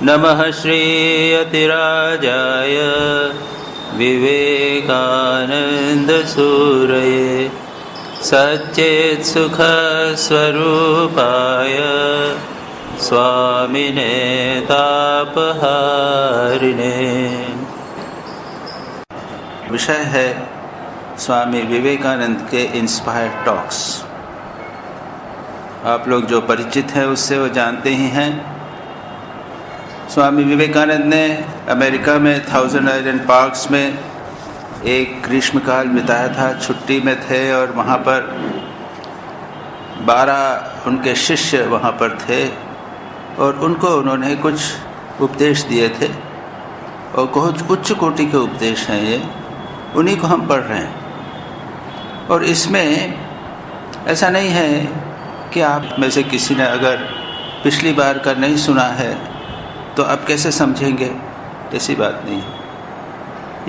नमः श्रीयतिराजाय विवेकानन्दसूरये सच्चित्सुखस्वरूपाय स्वामिने तापहारिणे। विषय है स्वामी विवेकानंद के इंस्पायर्ड टॉक्स। आप लोग जो परिचित हैं उससे वो जानते ही हैं। स्वामी विवेकानंद ने अमेरिका में थाउजेंड आइलैंड पार्क्स में एक ग्रीष्मकाल बिताया था। छुट्टी में थे और वहाँ पर 12 उनके शिष्य वहाँ पर थे और उनको उन्होंने कुछ उपदेश दिए थे और कुछ उच्च कोटि के उपदेश हैं ये, उन्हीं को हम पढ़ रहे हैं। और इसमें ऐसा नहीं है कि आप में से किसी ने अगर पिछली बार का नहीं सुना है तो अब कैसे समझेंगे, ऐसी बात नहीं है।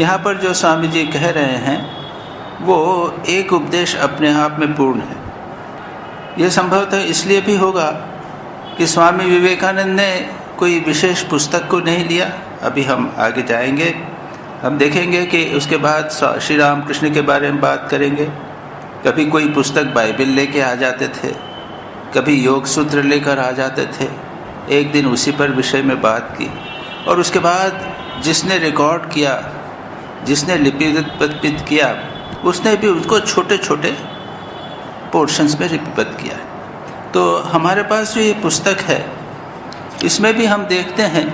यहाँ पर जो स्वामी जी कह रहे हैं वो एक उपदेश अपने आप में पूर्ण है। ये संभवतः इसलिए भी होगा कि स्वामी विवेकानंद ने कोई विशेष पुस्तक को नहीं लिया। अभी हम आगे जाएंगे, हम देखेंगे कि उसके बाद श्री रामकृष्ण के बारे में बात करेंगे। कभी कोई पुस्तक बाइबल लेके आ जाते थे, कभी योग सूत्र लेकर आ जाते थे। एक दिन उसी पर विषय में बात की और उसके बाद जिसने रिकॉर्ड किया, जिसने लिपिबद्ध किया, उसने भी उसको छोटे छोटे पोर्शंस में लिपिबद्ध किया। तो हमारे पास जो ये पुस्तक है इसमें भी हम देखते हैं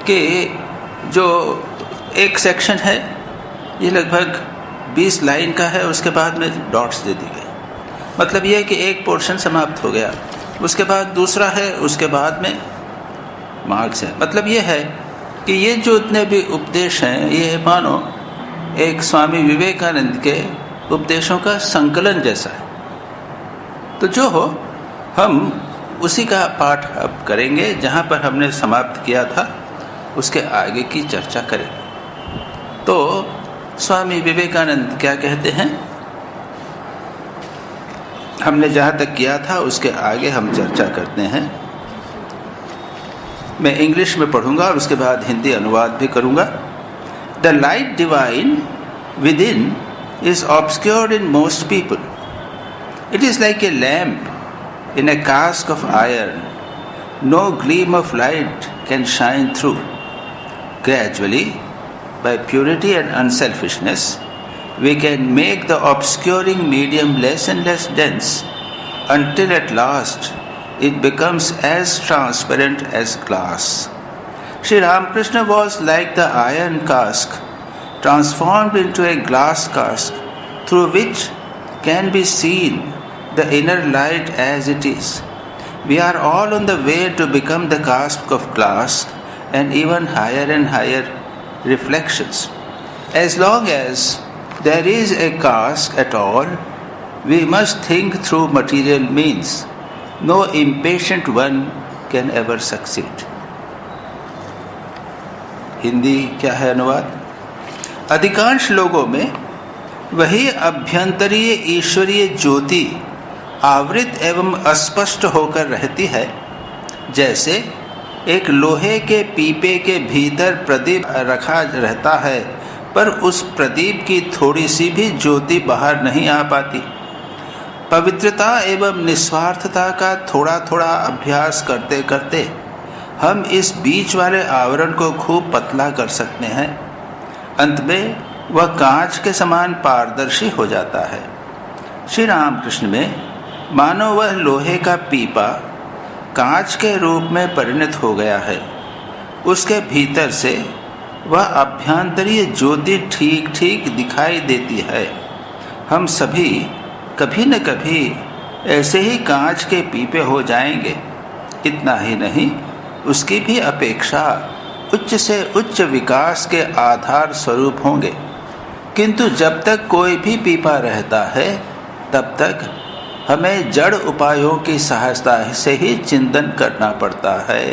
कि जो एक सेक्शन है ये लगभग 20 लाइन का है, उसके बाद में डॉट्स दे दी गई। मतलब ये है कि एक पोर्शन समाप्त हो गया, उसके बाद दूसरा है, उसके बाद में मार्क्स है। मतलब ये है कि ये जो इतने भी उपदेश हैं ये मानो एक स्वामी विवेकानंद के उपदेशों का संकलन जैसा है। तो जो हो, हम उसी का पाठ अब करेंगे। जहाँ पर हमने समाप्त किया था उसके आगे की चर्चा करेंगे। तो स्वामी विवेकानंद क्या कहते हैं, हमने जहाँ तक किया था उसके आगे हम चर्चा करते हैं। मैं इंग्लिश में पढ़ूंगा और उसके बाद हिंदी अनुवाद भी करूंगा। The light divine within is obscured in most people. It is like a lamp in a cask of iron. No gleam of light can shine through. Gradually, by purity and unselfishness, we can make the obscuring medium less and less dense until at last it becomes as transparent as glass. Sri Ramakrishna was like the iron cask transformed into a glass cask through which can be seen the inner light as it is. We are all on the way to become the cask of glass and even higher and higher reflections. As long as there is a cask at all, we must think through material means. No impatient one can ever succeed. Hindi क्या है अनुवाद? अधिकांश लोगों में वही अभ्यंतरीय ईश्वरीय ज्योति आवृत एवं अस्पष्ट होकर रहती है, जैसे एक लोहे के पीपे के भीतर प्रदीप रखा रहता है पर उस प्रदीप की थोड़ी सी भी ज्योति बाहर नहीं आ पाती। पवित्रता एवं निस्वार्थता का थोड़ा थोड़ा अभ्यास करते करते हम इस बीच वाले आवरण को खूब पतला कर सकते हैं। अंत में वह कांच के समान पारदर्शी हो जाता है। श्री रामकृष्ण में मानो वह लोहे का पीपा कांच के रूप में परिणत हो गया है। उसके भीतर से वह अभ्यंतरीय ज्योति ठीक ठीक दिखाई देती है। हम सभी कभी न कभी ऐसे ही कांच के पीपे हो जाएंगे। इतना ही नहीं, उसकी भी अपेक्षा उच्च से उच्च विकास के आधार स्वरूप होंगे। किंतु जब तक कोई भी पीपा रहता है तब तक हमें जड़ उपायों की सहायता से ही चिंतन करना पड़ता है।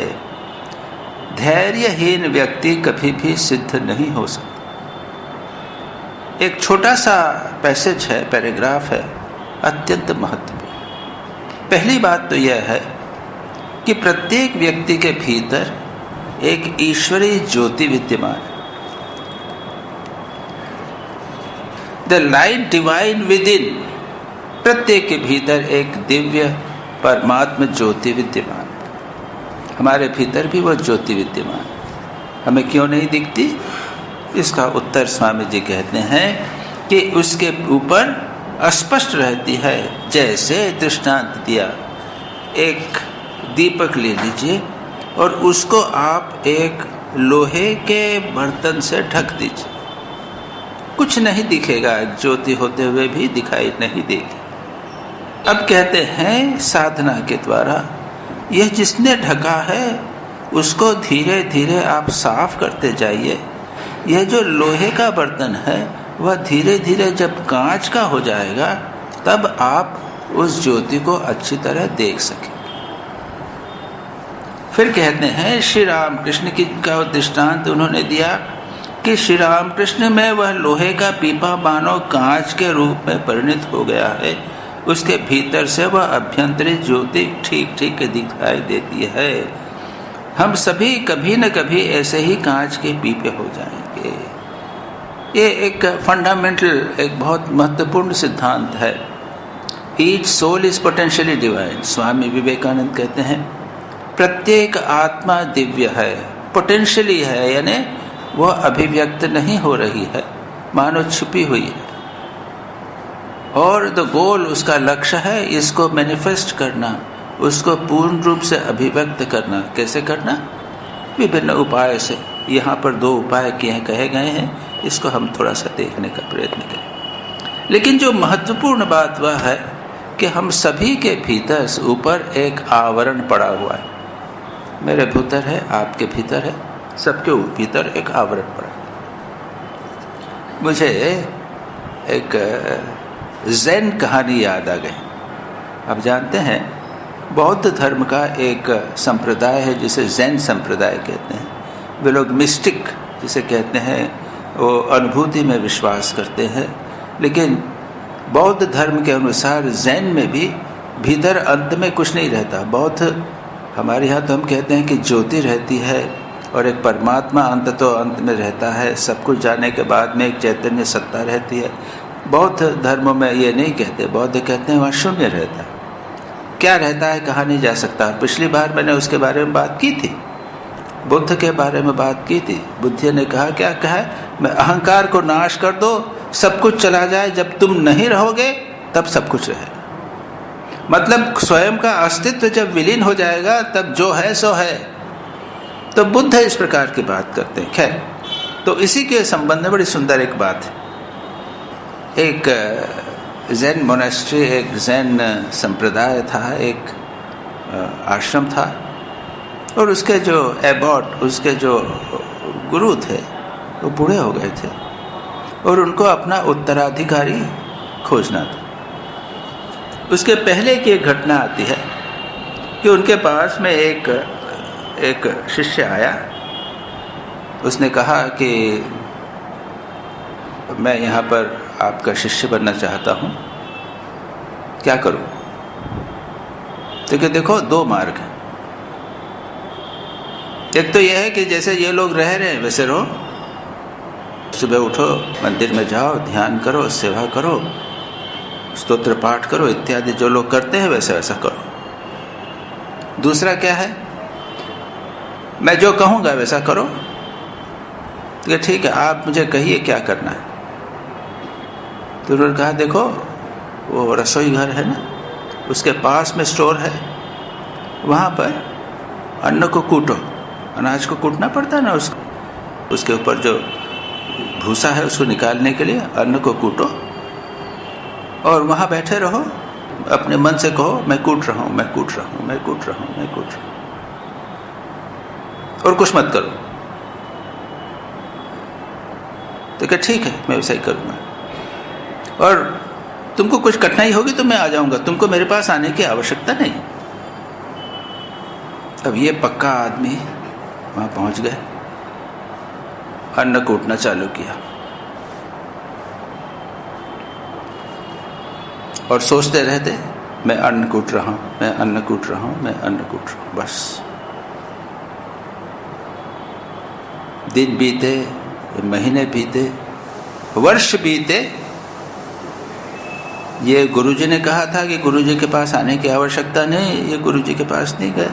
धैर्यहीन व्यक्ति कभी भी सिद्ध नहीं हो सकता। एक छोटा सा पैसेज है, पैराग्राफ है, अत्यंत महत्वपूर्ण। पहली बात तो यह है कि प्रत्येक व्यक्ति के भीतर एक ईश्वरीय ज्योति विद्यमान। The light divine with in, प्रत्येक के भीतर एक दिव्य परमात्मा ज्योति विद्यमान। हमारे भीतर भी वो ज्योति विद्यमान, हमें क्यों नहीं दिखती? इसका उत्तर स्वामी जी कहते हैं कि उसके ऊपर अस्पष्ट रहती है। जैसे दृष्टांत दिया, एक दीपक ले लीजिए और उसको आप एक लोहे के बर्तन से ढक दीजिए, कुछ नहीं दिखेगा, ज्योति होते हुए भी दिखाई नहीं देगी। अब कहते हैं साधना के द्वारा यह जिसने ढका है उसको धीरे धीरे आप साफ करते जाइए। यह जो लोहे का बर्तन है वह धीरे धीरे जब कांच का हो जाएगा तब आप उस ज्योति को अच्छी तरह देख सकेंगे। फिर कहते हैं श्री राम कृष्ण की का दृष्टांत उन्होंने दिया कि श्री राम कृष्ण में वह लोहे का पीपा मानो कांच के रूप में परिणत हो गया है। उसके भीतर से वह अभ्यंतरिक ज्योति ठीक ठीक दिखाई देती है। हम सभी कभी न कभी ऐसे ही कांच के पीपे हो जाएंगे। ये एक फंडामेंटल, एक बहुत महत्वपूर्ण सिद्धांत है। Each soul is potentially divine. Swami Vivekananda कहते हैं प्रत्येक आत्मा दिव्य है, पोटेंशियली है, यानी वह अभिव्यक्त नहीं हो रही है, मानो छुपी हुई है। और द गोल, उसका लक्ष्य है इसको मैनिफेस्ट करना, उसको पूर्ण रूप से अभिव्यक्त करना। कैसे करना? विभिन्न उपाय से। यहाँ पर 2 उपाय कहे गए हैं, इसको हम थोड़ा सा देखने का प्रयत्न करें। लेकिन जो महत्वपूर्ण बात वह है कि हम सभी के भीतर ऊपर एक आवरण पड़ा हुआ है। मेरे भीतर है, आपके भीतर है, सबके भीतर एक आवरण पड़ा। मुझे एक ज़ेन कहानी याद आ गई। आप जानते हैं बौद्ध धर्म का एक संप्रदाय है जिसे ज़ेन संप्रदाय कहते हैं। वे लोग मिस्टिक जिसे कहते हैं, वो अनुभूति में विश्वास करते हैं। लेकिन बौद्ध धर्म के अनुसार ज़ेन में भी भीतर अंत में कुछ नहीं रहता। बौद्ध, हमारे यहाँ तो हम कहते हैं कि ज्योति रहती है और एक परमात्मा अंत तो अंत में रहता है, सब कुछ जाने के बाद में एक चैतन्य सत्ता रहती है। बौद्ध धर्मों में ये नहीं कहते, बौद्ध कहते हैं वहाँ शून्य रहता है। क्या रहता है कहा नहीं जा सकता। पिछली बार मैंने उसके बारे में बात की थी, बुद्ध के बारे में बात की थी। बुद्ध ने कहा, क्या कहा है? मैं अहंकार को नाश कर दो, सब कुछ चला जाए, जब तुम नहीं रहोगे तब सब कुछ रहेगा। मतलब स्वयं का अस्तित्व जब विलीन हो जाएगा तब जो है सो है। तो बुद्ध इस प्रकार की बात करते हैं। खैर, तो इसी के संबंध में बड़ी सुंदर एक बात है। एक ज़ेन मोनेस्ट्री, एक ज़ेन संप्रदाय था, एक आश्रम था, और उसके जो एबॉट, उसके जो गुरु थे, वो बूढ़े हो गए थे और उनको अपना उत्तराधिकारी खोजना था। उसके पहले की एक घटना आती है कि उनके पास में एक शिष्य आया। उसने कहा कि मैं यहाँ पर आपका शिष्य बनना चाहता हूँ, क्या करूँ? तो कि देखो 2 मार्ग हैं। एक तो यह है कि जैसे ये लोग रह रहे हैं वैसे रहो, सुबह उठो, मंदिर में जाओ, ध्यान करो, सेवा करो, स्तोत्र पाठ करो, इत्यादि जो लोग करते हैं वैसा वैसा करो। दूसरा क्या है? मैं जो कहूँगा वैसा करो। तो ठीक है, आप मुझे कहिए क्या करना है। तो उन्होंने कहा, देखो वो रसोई घर है ना, उसके पास में स्टोर है, वहाँ पर अन्न को कूटो, अनाज को कूटना पड़ता है ना, उसके ऊपर जो भूसा है उसको निकालने के लिए अन्न को कूटो और वहाँ बैठे रहो, अपने मन से कहो मैं कूट रहा हूँ, मैं कूट रहा हूँ, मैं कूट रहा हूँ, मैं कूट रहा हूँ, और कुछ मत करो। तो क्या ठीक है, मैं वैसा ही करूँगा, और तुमको कुछ कठिनाई होगी तो मैं आ जाऊँगा, तुमको मेरे पास आने की आवश्यकता नहीं। अब ये पक्का आदमी वहाँ पहुँच गए, अन्न कूटना चालू किया और सोचते रहते, मैं अन्न कूट रहा हूँ, मैं अन्न कूट रहा हूँ, मैं अन्न कूट रहा हूँ, बस। दिन बीते, महीने बीते, वर्ष बीते, ये गुरुजी ने कहा था कि गुरुजी के पास आने की आवश्यकता नहीं, ये गुरुजी के पास नहीं गए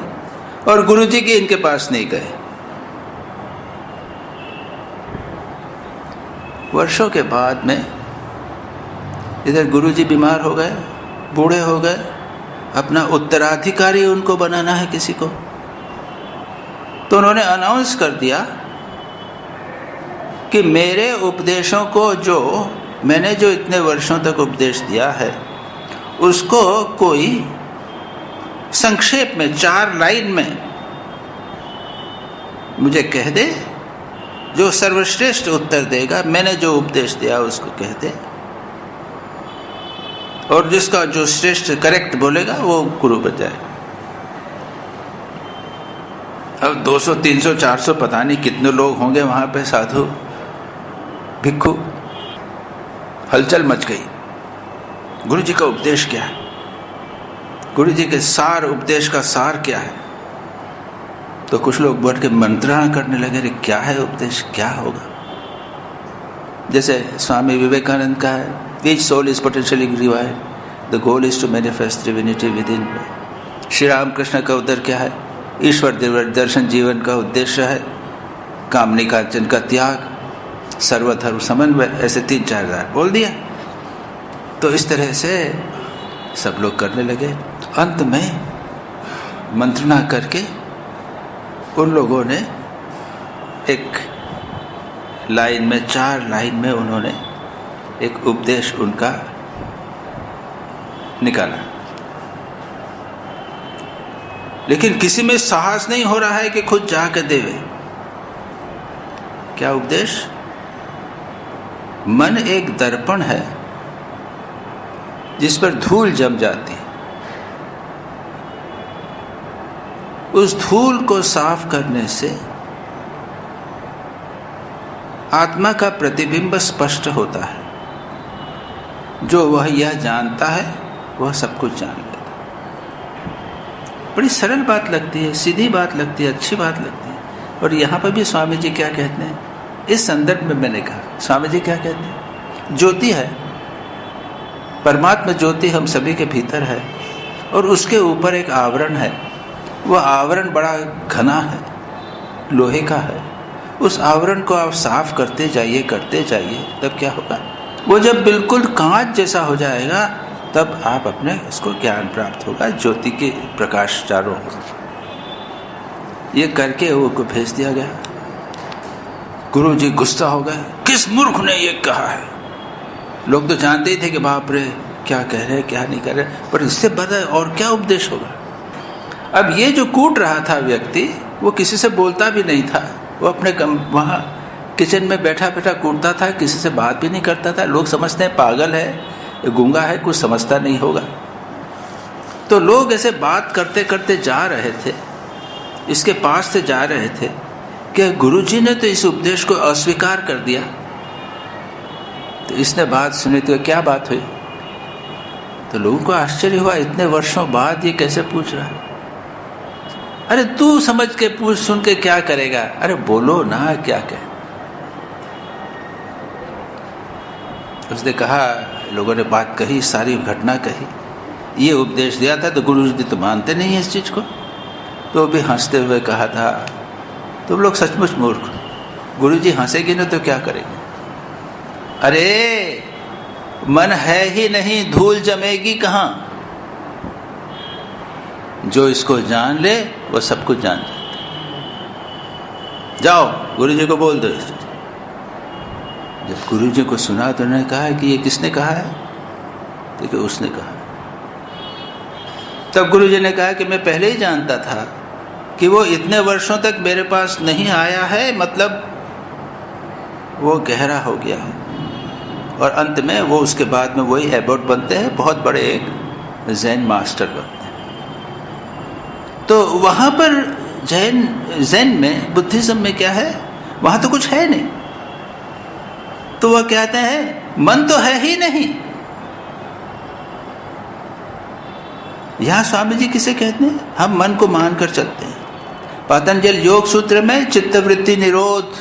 और गुरुजी के इनके पास नहीं गए। वर्षों के बाद में इधर गुरुजी बीमार हो गए, बूढ़े हो गए, अपना उत्तराधिकारी उनको बनाना है किसी को, तो उन्होंने अनाउंस कर दिया कि मेरे उपदेशों को, जो मैंने जो इतने वर्षों तक उपदेश दिया है, उसको कोई संक्षेप में 4 लाइन में मुझे कह दे, जो सर्वश्रेष्ठ उत्तर देगा, मैंने जो उपदेश दिया उसको कह दे, और जिसका जो श्रेष्ठ करेक्ट बोलेगा वो गुरु बन जाएगा। अब 200, 300, 400 पता नहीं कितने लोग होंगे वहां पे, साधु भिक्खु। हलचल मच गई। गुरु जी का उपदेश क्या है, गुरु जी के सार, उपदेश का सार क्या है? तो कुछ लोग बैठ के मंत्रणा करने लगे, रे क्या है उपदेश, क्या होगा? जैसे स्वामी विवेकानंद का है, each soul is potentially divine, the goal is to manifest divinity within me। Shri Ramakrishna का उद्धर क्या है, ईश्वर दर्शन जीवन का उद्देश्य है, कामनी कांचन का त्याग, सर्वधर्म समन्वय, ऐसे 3-4 हजार बोल दिया। तो इस तरह से सब लोग करने लगे। अंत में मंत्रणा करके उन लोगों ने एक लाइन में, 4 लाइन में उन्होंने एक उपदेश उनका निकाला, लेकिन किसी में साहस नहीं हो रहा है कि खुद जाकर देवे। क्या उपदेश? मन एक दर्पण है जिस पर धूल जम जाती है, उस धूल को साफ करने से आत्मा का प्रतिबिंब स्पष्ट होता है। जो वह यह जानता है वह सब कुछ जान लेता है। बड़ी सरल बात लगती है, सीधी बात लगती है, अच्छी बात लगती है। और यहाँ पर भी स्वामी जी क्या कहते हैं, इस संदर्भ में मैंने कहा, स्वामी जी क्या कहते हैं, ज्योति है, परमात्मा ज्योति हम सभी के भीतर है, और उसके ऊपर एक आवरण है। वह आवरण बड़ा घना है, लोहे का है। उस आवरण को आप साफ करते जाइए, तब क्या होगा, वो जब बिल्कुल कांच जैसा हो जाएगा, तब आप अपने इसको ज्ञान प्राप्त होगा, ज्योति के प्रकाश चारों ओर। ये करके वो को भेज दिया गया। गुरु जी गुस्सा हो गए, किस मूर्ख ने ये कहा है? लोग तो जानते ही थे कि बाप रे क्या कह रहे, क्या नहीं कर रहे, पर इससे बड़ा और क्या उपदेश होगा। अब ये जो कूट रहा था व्यक्ति, वो किसी से बोलता भी नहीं था, वो अपने वहाँ किचन में बैठा बैठा कूटता था, किसी से बात भी नहीं करता था। लोग समझते हैं पागल है, गूंगा है, कुछ समझता नहीं होगा। तो लोग ऐसे बात करते करते जा रहे थे, इसके पास से जा रहे थे कि गुरुजी ने तो इस उपदेश को अस्वीकार कर दिया। तो इसने बात सुनी, तो क्या बात हुई? तो लोगों को आश्चर्य हुआ, इतने वर्षों बाद ये कैसे पूछ रहा है? अरे तू समझ के पूछ, सुन के क्या करेगा? अरे बोलो ना, क्या कहे। उसने कहा, लोगों ने बात कही, सारी घटना कही, ये उपदेश दिया था, तो गुरु जी तो मानते नहीं है इस चीज को। तो भी हंसते हुए कहा था, तुम लोग सचमुच मूर्ख, गुरु जी हंसेगी ना तो क्या करेंगे? अरे मन है ही नहीं, धूल जमेगी कहाँ? जो इसको जान ले वो सब कुछ जान जाता। जाओ गुरु जी को बोल दो। जब गुरु जी को सुना तो उन्होंने कहा कि ये किसने कहा है? तो कि उसने कहा। तब गुरु जी ने कहा कि मैं पहले ही जानता था कि वो इतने वर्षों तक मेरे पास नहीं आया है, मतलब वो गहरा हो गया है। और अंत में वो उसके बाद में वही एबॉट बनते हैं, बहुत बड़े एक जैन मास्टर बनते हैं। तो वहाँ पर जैन में, बुद्धिज्म में क्या है, वहाँ तो कुछ है नहीं। तो वह कहते हैं मन तो है ही नहीं। यहाँ स्वामी जी किसे कहते हैं? हम मन को मानकर चलते हैं। पतंजलि योग सूत्र में चित्तवृत्ति निरोध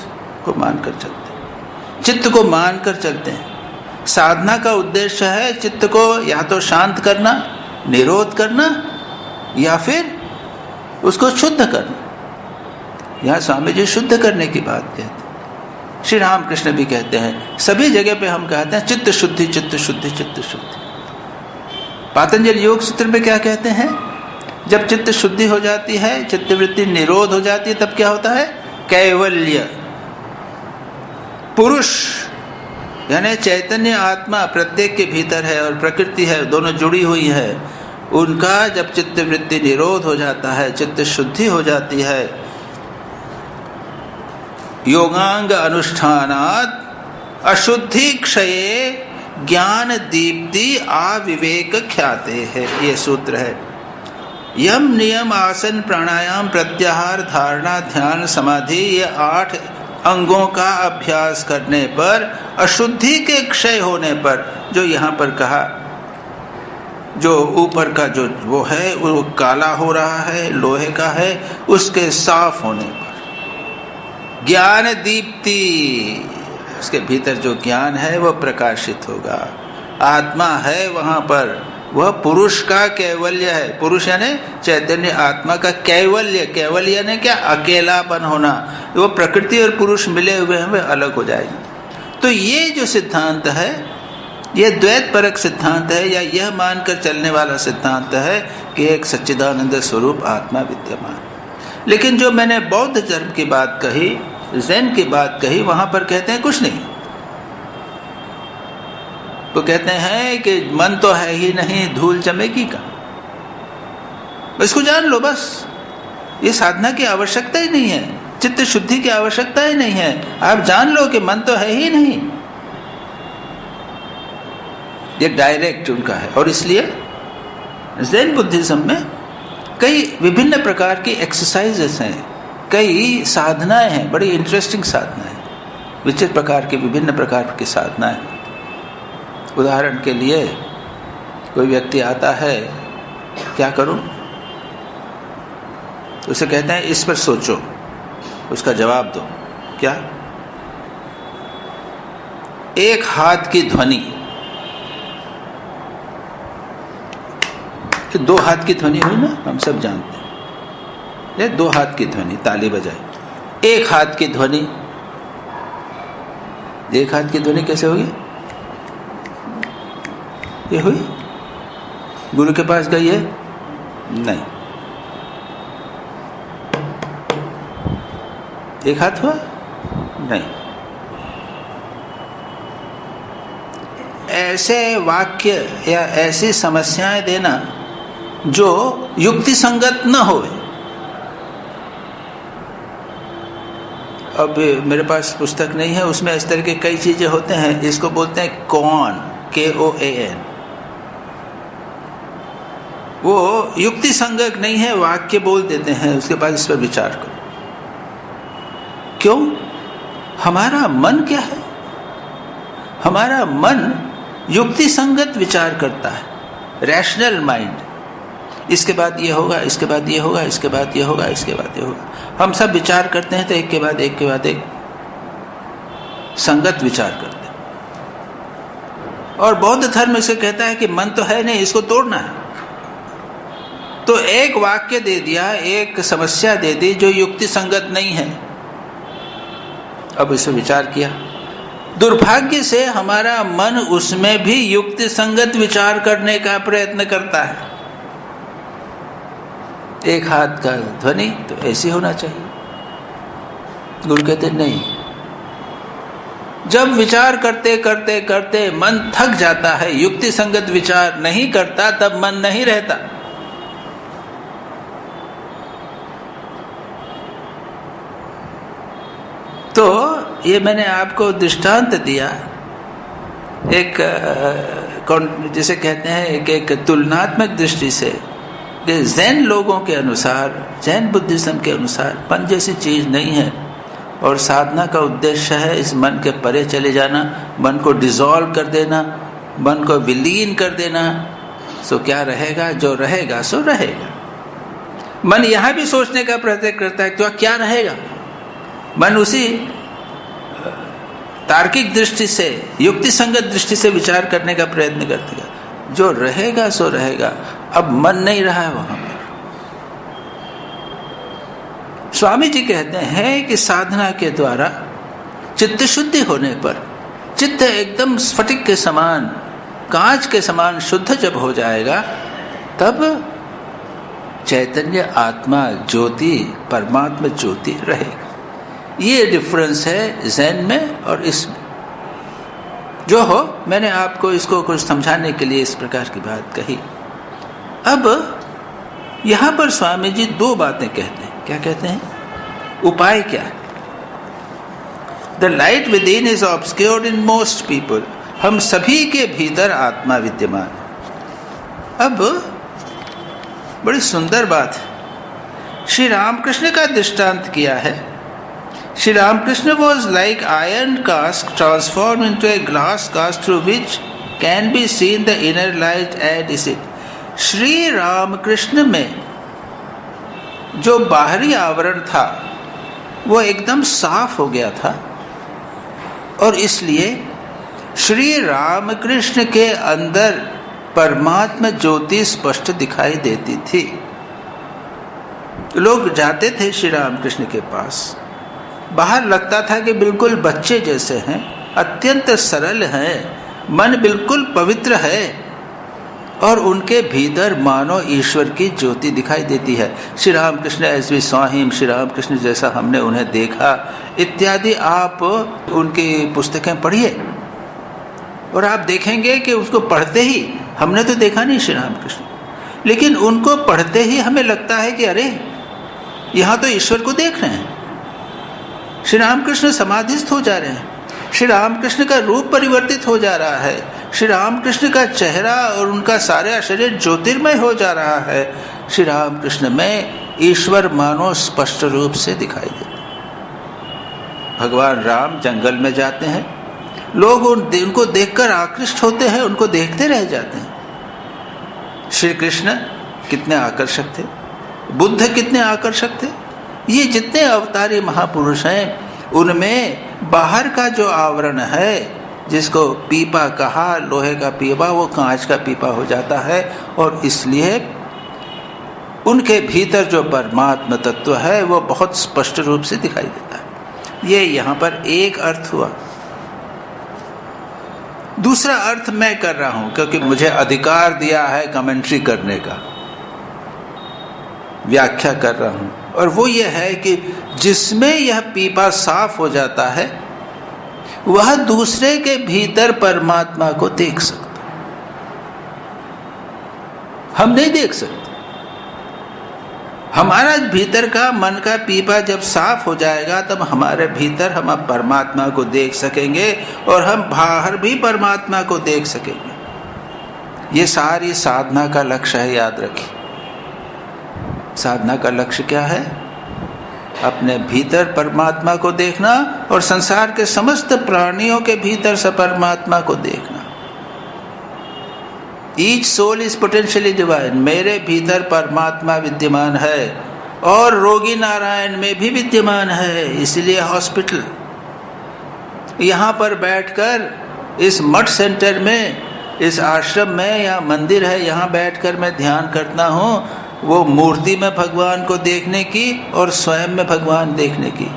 को मानकर चलते हैं, चित्त को मानकर चलते हैं। साधना का उद्देश्य है चित्त को या तो शांत करना, निरोध करना, या फिर उसको शुद्ध करना। यहाँ स्वामी जी शुद्ध करने की बात कहते हैं। श्री रामकृष्ण भी कहते हैं, सभी जगह पे हम कहते हैं चित्त शुद्धि, चित्त शुद्धि, चित्त शुद्धि। पातंजलि योग सूत्र में क्या कहते हैं? जब चित्त शुद्धि हो जाती है, चित्तवृत्ति निरोध हो जाती है, तब क्या होता है? कैवल्य। पुरुष यानी चैतन्य आत्मा प्रत्येक के भीतर है और प्रकृति है, दोनों जुड़ी हुई है। उनका जब चित्तवृत्ति निरोध हो जाता है, चित्त शुद्धि हो जाती है, योगांग अनुष्ठानात् अशुद्धि क्षये ज्ञान दीप्ति आविवेक ख्याते है। ये सूत्र है। यम नियम आसन प्राणायाम प्रत्याहार धारणा ध्यान समाधि, ये 8 अंगों का अभ्यास करने पर, अशुद्धि के क्षय होने पर, जो यहाँ पर कहा, जो ऊपर का जो वो है वो काला हो रहा है, लोहे का है, उसके साफ होने पर ज्ञान दीप्ति, उसके भीतर जो ज्ञान है वह प्रकाशित होगा। आत्मा है वहाँ पर, वह पुरुष का कैवल्य है। पुरुष यानी चैतन्य आत्मा का कैवल्य। कैवल्य यानी क्या? अकेलापन होना। वो प्रकृति और पुरुष मिले हुए हैं, वे अलग हो जाएंगे। तो ये जो सिद्धांत है, ये द्वैत परक सिद्धांत है, या यह मानकर चलने वाला सिद्धांत है कि एक सच्चिदानंद स्वरूप आत्मा विद्यमान। लेकिन जो मैंने बौद्ध धर्म की बात कही, ज़ेन की बात कही, वहाँ पर कहते हैं कुछ नहीं। वो कहते हैं कि मन तो है ही नहीं, धूल जमेगी का। इसको जान लो बस, ये साधना की आवश्यकता ही नहीं है, चित्त शुद्धि की आवश्यकता ही नहीं है। आप जान लो कि मन तो है ही नहीं। ये डायरेक्ट उनका है। और इसलिए ज़ेन बुद्धिज्म में कई विभिन्न प्रकार की एक्सरसाइजेस हैं, कई साधनाएं हैं, बड़ी इंटरेस्टिंग साधनाएं, विचित्र प्रकार की, विभिन्न प्रकार की साधनाएं। उदाहरण के लिए कोई व्यक्ति आता है, क्या करूं? उसे कहते हैं इस पर सोचो, उसका जवाब दो। क्या? एक हाथ की ध्वनि, 2 हाथ की ध्वनि हुई ना, हम सब जानते हैं। 2 हाथ की ध्वनि, ताली बजाई। 1 हाथ की ध्वनि, 1 हाथ की ध्वनि कैसे होगी? ये हुई? गुरु के पास गई है? नहीं। 1 हाथ हुआ? नहीं। ऐसे वाक्य या ऐसी समस्याएं देना जो युक्ति संगत न हो। अब मेरे पास पुस्तक नहीं है, उसमें इस तरह के कई चीजें होते हैं। इसको बोलते हैं कौन, KOAN। वो युक्ति संगत नहीं है, वाक्य बोल देते हैं, उसके बाद इस पर विचार करो। क्यों? हमारा मन क्या है? हमारा मन युक्ति संगत विचार करता है, रैशनल माइंड। इसके बाद ये होगा, इसके बाद ये होगा, इसके बाद ये होगा, इसके बाद ये होगा। हम सब विचार करते हैं तो एक के बाद एक के बाद एक संगत विचार करते हैं। और बौद्ध धर्म इसे कहता है कि मन तो है नहीं, इसको तोड़ना है। तो एक वाक्य दे दिया, एक समस्या दे दी जो युक्ति संगत नहीं है। अब इसे विचार किया, दुर्भाग्य से हमारा मन उसमें भी युक्ति संगत विचार करने का प्रयत्न करता है। 1 हाथ का ध्वनि तो ऐसी होना चाहिए। गुरु कहते नहीं, जब विचार करते करते करते मन थक जाता है, युक्ति संगत विचार नहीं करता, तब मन नहीं रहता। तो ये मैंने आपको दृष्टांत दिया, एक जिसे कहते हैं एक तुलनात्मक दृष्टि से। ज़ेन लोगों के अनुसार, ज़ेन बुद्धिज्म के अनुसार मन जैसी चीज़ नहीं है, और साधना का उद्देश्य है इस मन के परे चले जाना, मन को डिसॉल्व कर देना, मन को विलीन कर देना। सो क्या रहेगा? जो रहेगा सो रहेगा। मन यहाँ भी सोचने का प्रयत्न करता है तो क्या रहेगा। मन उसी तार्किक दृष्टि से, युक्ति संगत दृष्टि से विचार करने का प्रयत्न करते गए। जो रहेगा सो रहेगा, अब मन नहीं रहा है वहां पर। स्वामी जी कहते हैं कि साधना के द्वारा चित्त शुद्धि होने पर, चित्त एकदम स्फटिक के समान, कांच के समान शुद्ध जब हो जाएगा, तब चैतन्य आत्मा ज्योति, परमात्मा ज्योति रहेगा। ये डिफरेंस है ज़ेन में और इसमें। जो हो, मैंने आपको इसको कुछ समझाने के लिए इस प्रकार की बात कही। अब यहाँ पर स्वामी जी दो बातें कहते हैं। क्या कहते हैं? उपाय क्या है? The light with in is obscured in most people. हम सभी के भीतर आत्मा विद्यमान है। अब बड़ी सुंदर बात है, श्री रामकृष्ण का दृष्टांत किया है। Shri Ramakrishna was like iron cast transform into a glass cast through which can be seen the inner light and is it. Shri Ramakrishna में जो बाहरी आवरण था वो एकदम साफ हो गया था, और इसलिए श्री रामकृष्ण के अंदर परमात्मा ज्योति स्पष्ट दिखाई देती थी। लोग जाते थे श्री रामकृष्ण के पास, बाहर लगता था कि बिल्कुल बच्चे जैसे हैं, अत्यंत सरल हैं, मन बिल्कुल पवित्र है, और उनके भीतर मानो ईश्वर की ज्योति दिखाई देती है। Shri Ramakrishna as we saw him, Shri Ramakrishna जैसा हमने उन्हें देखा, इत्यादि आप उनकी पुस्तकें पढ़िए और आप देखेंगे कि उसको पढ़ते ही, हमने तो देखा नहीं श्री रामकृष्ण, लेकिन उनको पढ़ते ही हमें लगता है कि अरे यहाँ तो ईश्वर को देख रहे हैं। श्री रामकृष्ण समाधिस्थ हो जा रहे हैं, श्री रामकृष्ण का रूप परिवर्तित हो जा रहा है, श्री रामकृष्ण का चेहरा और उनका सारा शरीर ज्योतिर्मय हो जा रहा है। श्री रामकृष्ण में ईश्वर मानो स्पष्ट रूप से दिखाई देते। भगवान राम जंगल में जाते हैं, लोग उनको देखकर आकृष्ट होते हैं, उनको देखते रह जाते हैं। श्री कृष्ण कितने आकर्षक थे, बुद्ध कितने आकर्षक थे। ये जितने अवतारी महापुरुष हैं, उनमें बाहर का जो आवरण है, जिसको पीपा कहा, लोहे का पीपा, वो कांच का पीपा हो जाता है, और इसलिए उनके भीतर जो परमात्मा तत्व है वो बहुत स्पष्ट रूप से दिखाई देता है। ये यहाँ पर एक अर्थ हुआ। दूसरा अर्थ मैं कर रहा हूँ क्योंकि मुझे अधिकार दिया है कमेंट्री करने का, व्याख्या कर रहा हूँ, और वो ये है कि जिसमें यह पीपा साफ हो जाता है वह दूसरे के भीतर परमात्मा को देख सकता। हम नहीं देख सकते। हमारा भीतर का मन का पीपा जब साफ हो जाएगा तब हमारे भीतर हम अब परमात्मा को देख सकेंगे, और हम बाहर भी परमात्मा को देख सकेंगे। ये सारी साधना का लक्ष्य है, याद रखिए। साधना का लक्ष्य क्या है? अपने भीतर परमात्मा को देखना और संसार के समस्त प्राणियों के भीतर से परमात्मा को देखना। Each soul is potentially divine. मेरे भीतर परमात्मा विद्यमान है और रोगी नारायण में भी विद्यमान है, इसलिए हॉस्पिटल। यहाँ पर बैठकर इस मठ सेंटर में, इस आश्रम में या मंदिर है, यहाँ बैठकर मैं ध्यान करता हूँ, वो मूर्ति में भगवान को देखने की और स्वयं में भगवान देखने की।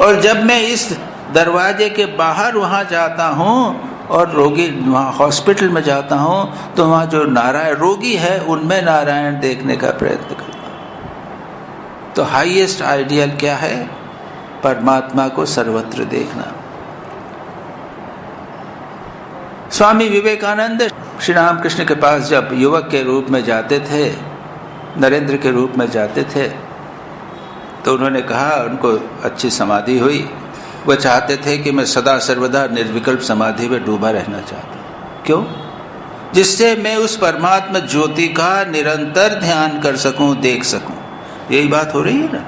और जब मैं इस दरवाजे के बाहर वहाँ जाता हूँ और रोगी वहाँ हॉस्पिटल में जाता हूँ, तो वहाँ जो नारायण रोगी है उनमें नारायण देखने का प्रयत्न करता हूँ। तो हाईएस्ट आइडियल क्या है? परमात्मा को सर्वत्र देखना। स्वामी विवेकानंद श्री रामकृष्ण के पास जब युवक के रूप में जाते थे, नरेंद्र के रूप में जाते थे, तो उन्होंने कहा, उनको अच्छी समाधि हुई, वह चाहते थे कि मैं सदा सर्वदा निर्विकल्प समाधि में डूबा रहना चाहता हूँ। क्यों? जिससे मैं उस परमात्मा ज्योति का निरंतर ध्यान कर सकूं, देख सकूं। यही बात हो रही है ना।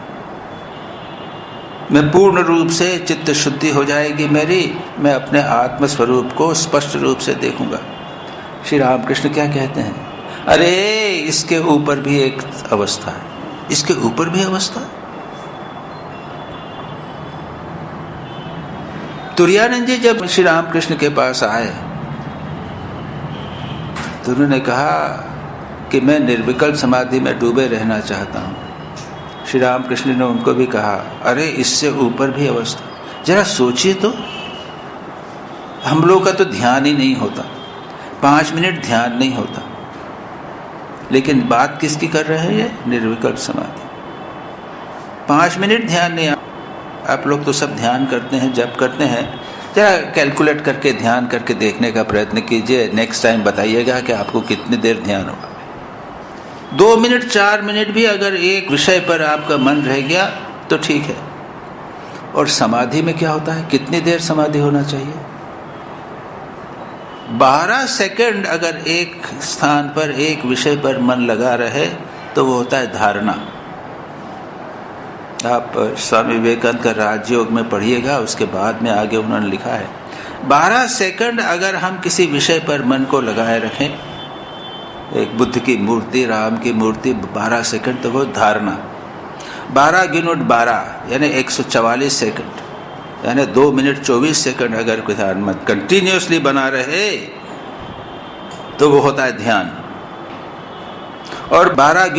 मैं पूर्ण रूप से चित्त शुद्धि हो जाएगी मेरी, मैं अपने आत्म स्वरूप को स्पष्ट रूप से देखूंगा। श्री रामकृष्ण क्या कहते हैं? अरे इसके ऊपर भी एक अवस्था है, इसके ऊपर भी अवस्था। तुरानंद जी जब श्री रामकृष्ण के पास आए तो उन्होंने कहा कि मैं निर्विकल्प समाधि में डूबे रहना चाहता हूँ। श्री रामकृष्ण ने उनको भी कहा, अरे इससे ऊपर भी अवस्था, जरा सोचिए तो, हम लोग का तो ध्यान ही नहीं होता, 5 मिनट ध्यान नहीं होता, लेकिन बात किसकी कर रहे हैं? निर्विकल्प समाधि। 5 मिनट ध्यान नहीं। आप लोग तो सब ध्यान करते हैं, जब करते हैं, जरा कैलकुलेट करके ध्यान करके देखने का प्रयत्न कीजिए। नेक्स्ट टाइम बताइएगा कि आपको कितनी देर ध्यान हुआ। 2 मिनट 4 मिनट भी अगर एक विषय पर आपका मन रह गया तो ठीक है। और समाधि में क्या होता है? कितनी देर समाधि होना चाहिए? 12 सेकंड अगर एक स्थान पर एक विषय पर मन लगा रहे तो वो होता है धारणा। आप स्वामी विवेकानंद का राजयोग में पढ़िएगा, उसके बाद में आगे उन्होंने लिखा है 12 सेकंड अगर हम किसी विषय पर मन को लगाए रखें, एक बुद्ध की मूर्ति, राम की मूर्ति, 12 सेकंड तो वो धारणा। 12 × 12 यानी 144 सेकंड, यानी 2 मिनट 24 सेकंड अगर कोई ध्यान मत कंटिन्यूसली बना रहे तो वो होता है ध्यान। और 12 ×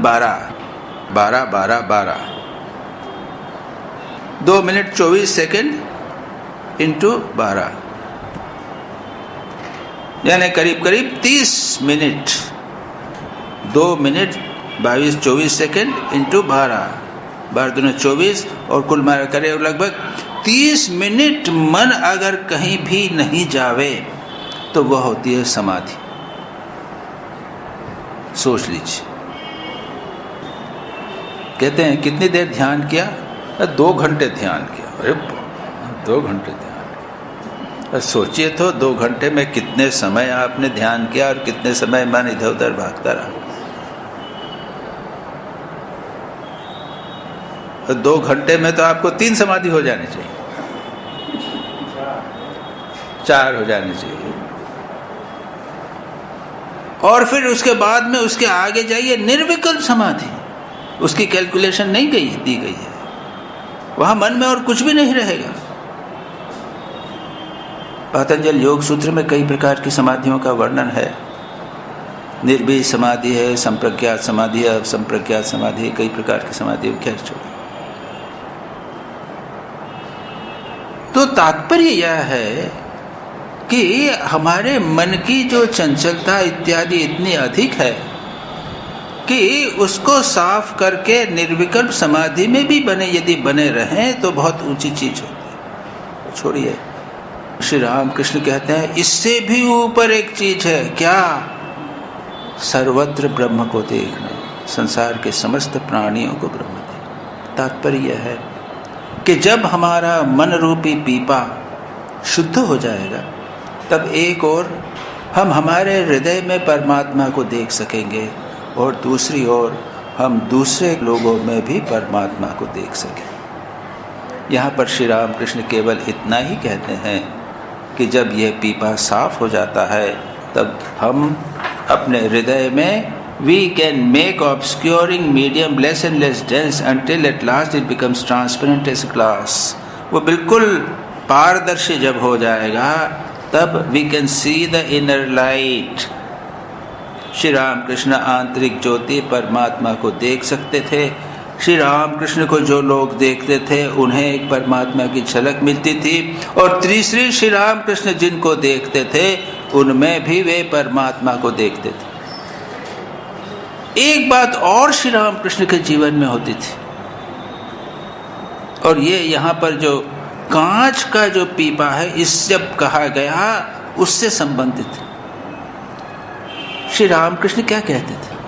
12 12 12 12 2 मिनट 24 सेकंड इंटू 12 यानी करीब करीब 30 मिनट। 2 मिनट 22-24 सेकंड इंटू 12 12 24 और कुल मिला करे लगभग 30 मिनट मन अगर कहीं भी नहीं जावे तो वह होती है समाधि। सोच लीजिए। कहते हैं कितनी देर ध्यान किया? 2 घंटे ध्यान किया। अरे 2 घंटे ध्यान। सोचिए तो 2 घंटे में कितने समय आपने ध्यान किया और कितने समय मन इधर उधर भागता रहा। 2 घंटे में तो आपको 3 समाधि हो जानी चाहिए, 4 हो जानी चाहिए। और फिर उसके बाद में उसके आगे जाइए निर्विकल्प समाधि। उसकी कैलकुलेशन नहीं दी गई है, वहां मन में और कुछ भी नहीं रहेगा। पतंजल योग सूत्र में कई प्रकार की समाधियों का वर्णन है। निर्बीज समाधि है, संप्रज्ञात समाधि है, संप्रज्ञात समाधि है, कई प्रकार की समाधि। खैर छोड़िए। तो तात्पर्य यह है कि हमारे मन की जो चंचलता इत्यादि इतनी अधिक है कि उसको साफ करके निर्विकल्प समाधि में भी यदि बने रहें तो बहुत ऊंची चीज होती है। छोड़िए, श्री रामकृष्ण कहते हैं इससे भी ऊपर एक चीज है। क्या? सर्वत्र ब्रह्म को देखना, संसार के समस्त प्राणियों को ब्रह्म देखना। तात्पर्य यह है कि जब हमारा मन रूपी पीपा शुद्ध हो जाएगा तब एक ओर हम हमारे हृदय में परमात्मा को देख सकेंगे और दूसरी ओर हम दूसरे लोगों में भी परमात्मा को देख सकें। यहाँ पर श्री रामकृष्ण केवल इतना ही कहते हैं कि जब यह पीपा साफ हो जाता है तब हम अपने हृदय में we can make obscuring medium less and less dense until at last it becomes transparent as glass। वो बिल्कुल पारदर्शी जब हो जाएगा तब we can see the inner light। Shri Ramakrishna आंतरिक ज्योति परमात्मा को देख सकते थे। श्री रामकृष्ण को जो लोग देखते थे उन्हें एक परमात्मा की झलक मिलती थी, और तीसरी श्री रामकृष्ण जिनको देखते थे उनमें भी वे परमात्मा को देखते थे। एक बात और श्री रामकृष्ण के जीवन में होती थी, और ये यहाँ पर जो कांच का जो पीपा है इस जब कहा गया उससे संबंधित है। श्री रामकृष्ण क्या कहते थे?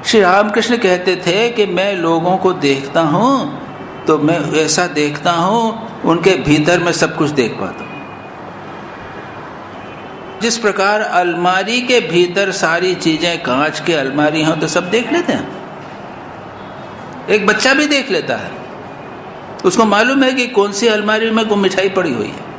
श्री रामकृष्ण कहते थे कि मैं लोगों को देखता हूँ तो मैं ऐसा देखता हूँ उनके भीतर मैं सब कुछ देख पाता हूँ। जिस प्रकार अलमारी के भीतर सारी चीजें कांच के अलमारी हो तो सब देख लेते हैं, एक बच्चा भी देख लेता है, उसको मालूम है कि कौन सी अलमारी में कोई मिठाई पड़ी हुई है।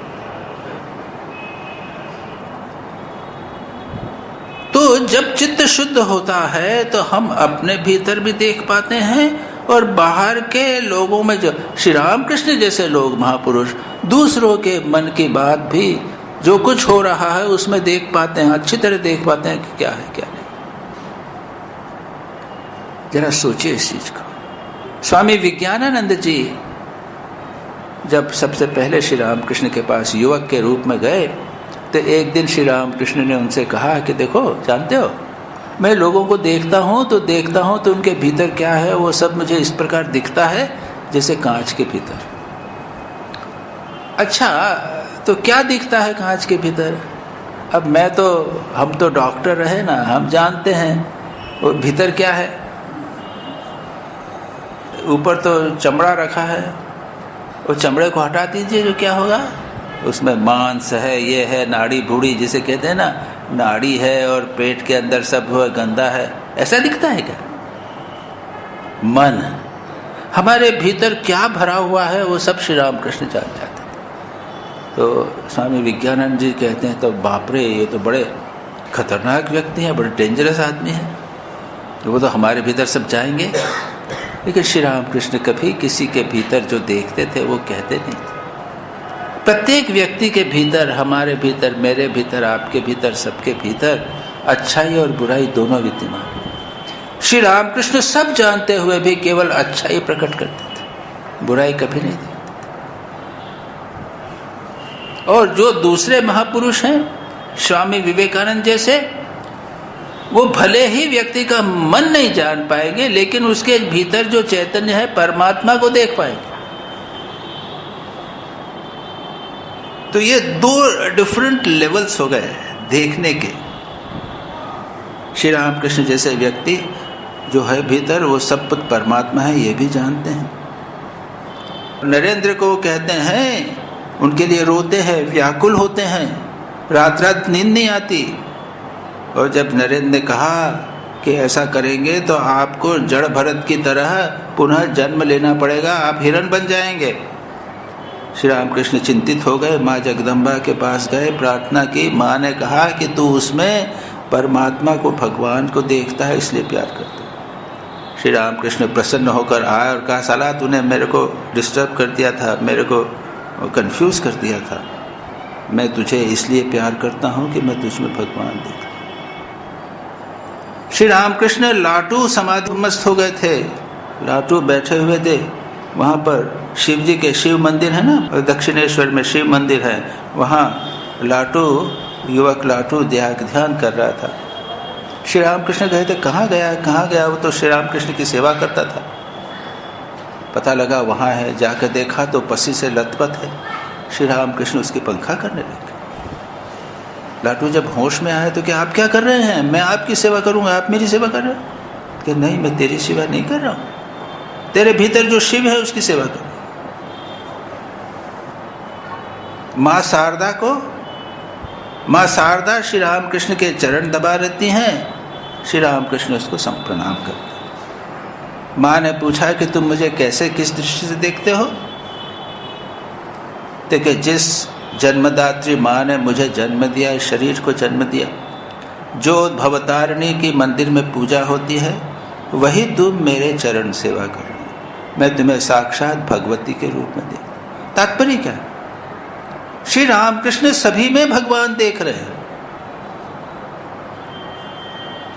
तो जब चित्त शुद्ध होता है तो हम अपने भीतर भी देख पाते हैं और बाहर के लोगों में जो श्री रामकृष्ण जैसे लोग महापुरुष दूसरों के मन की बात भी जो कुछ हो रहा है उसमें देख पाते हैं, अच्छी तरह देख पाते हैं कि क्या है क्या नहीं। जरा सोचिए इस चीज को। स्वामी विज्ञानानंद जी जब सबसे पहले श्री रामकृष्ण के पास युवक के रूप में गए तो एक दिन श्री रामकृष्ण ने उनसे कहा कि देखो, जानते हो, मैं लोगों को देखता हूँ तो उनके भीतर क्या है वो सब मुझे इस प्रकार दिखता है जैसे कांच के भीतर। अच्छा, तो क्या दिखता है कांच के भीतर? अब हम तो डॉक्टर रहे ना, हम जानते हैं वो भीतर क्या है। ऊपर तो चमड़ा रखा है, वो चमड़े को हटा दीजिए जो क्या होगा, उसमें मांस है, ये है, नाड़ी बूढ़ी जिसे कहते हैं ना, नाड़ी है और पेट के अंदर सब गंदा है, ऐसा दिखता है क्या? मन, हमारे भीतर क्या भरा हुआ है वो सब श्री रामकृष्ण जान जाते थे। तो स्वामी विज्ञानानंद जी कहते हैं तो बाप रे, ये तो बड़े खतरनाक व्यक्ति हैं, बड़े डेंजरस आदमी हैं, वो तो हमारे भीतर सब जाएंगे। लेकिन श्री रामकृष्ण कभी किसी के भीतर जो देखते थे वो कहते नहीं थे। प्रत्येक व्यक्ति के भीतर, हमारे भीतर, मेरे भीतर, आपके भीतर, सबके भीतर अच्छाई और बुराई दोनों विद्यमान। श्री रामकृष्ण सब जानते हुए भी केवल अच्छाई प्रकट करते थे, बुराई कभी नहीं देखते। और जो दूसरे महापुरुष हैं स्वामी विवेकानंद जैसे, वो भले ही व्यक्ति का मन नहीं जान पाएंगे लेकिन उसके भीतर जो चैतन्य है परमात्मा को देख पाएंगे। तो ये दो डिफरेंट लेवल्स हो गए देखने के। श्री रामकृष्ण जैसे व्यक्ति जो है भीतर वो सब कुछ परमात्मा है ये भी जानते हैं। नरेंद्र को कहते हैं, उनके लिए रोते हैं, व्याकुल होते हैं, रात रात नींद नहीं आती। और जब नरेंद्र ने कहा कि ऐसा करेंगे तो आपको जड़ भरत की तरह पुनः जन्म लेना पड़ेगा, आप हिरण बन जाएंगे। श्री रामकृष्ण चिंतित हो गए, माँ जगदम्बा के पास गए, प्रार्थना की। माँ ने कहा कि तू उसमें परमात्मा को, भगवान को देखता है इसलिए प्यार करता है। श्री रामकृष्ण प्रसन्न होकर आए और कहा, साला तूने मेरे को डिस्टर्ब कर दिया था, मेरे को कंफ्यूज कर दिया था, मैं तुझे इसलिए प्यार करता हूँ कि मैं तुझमें भगवान देखता हूँ। श्री रामकृष्ण लाटू समाधिमस्त हो गए थे, लाटू बैठे हुए थे वहाँ पर। शिव जी के शिव मंदिर है ना, दक्षिणेश्वर में शिव मंदिर है, वहाँ लाटू, युवक लाटू ध्यान कर रहा था। श्री रामकृष्ण कहे थे, कहाँ गया? वो तो श्री रामकृष्ण की सेवा करता था। पता लगा वहाँ है, जाकर देखा तो पसी से लथपथ है। श्री रामकृष्ण उसकी पंखा करने लगे। लाटू जब होश में आए तो क्या आप क्या कर रहे हैं? मैं आपकी सेवा करूँगा, आप मेरी सेवा कर रहे हैं? कि नहीं, मैं तेरी सेवा नहीं कर रहा हूँ, तेरे भीतर जो शिव है उसकी सेवा कर। माँ शारदा श्री रामकृष्ण के चरण दबा रहती हैं, श्री रामकृष्ण उसको प्रणाम करते। माँ ने पूछा कि तुम मुझे कैसे, किस दृष्टि से देखते हो? तो कि जिस जन्मदात्री माँ ने मुझे जन्म दिया, इस शरीर को जन्म दिया, जो भवतारिणी की मंदिर में पूजा होती है, वही तुम मेरे चरण सेवा करो। मैं तुम्हें साक्षात भगवती के रूप में देखता। तात्पर्य क्या? श्री रामकृष्ण सभी में भगवान देख रहे हैं।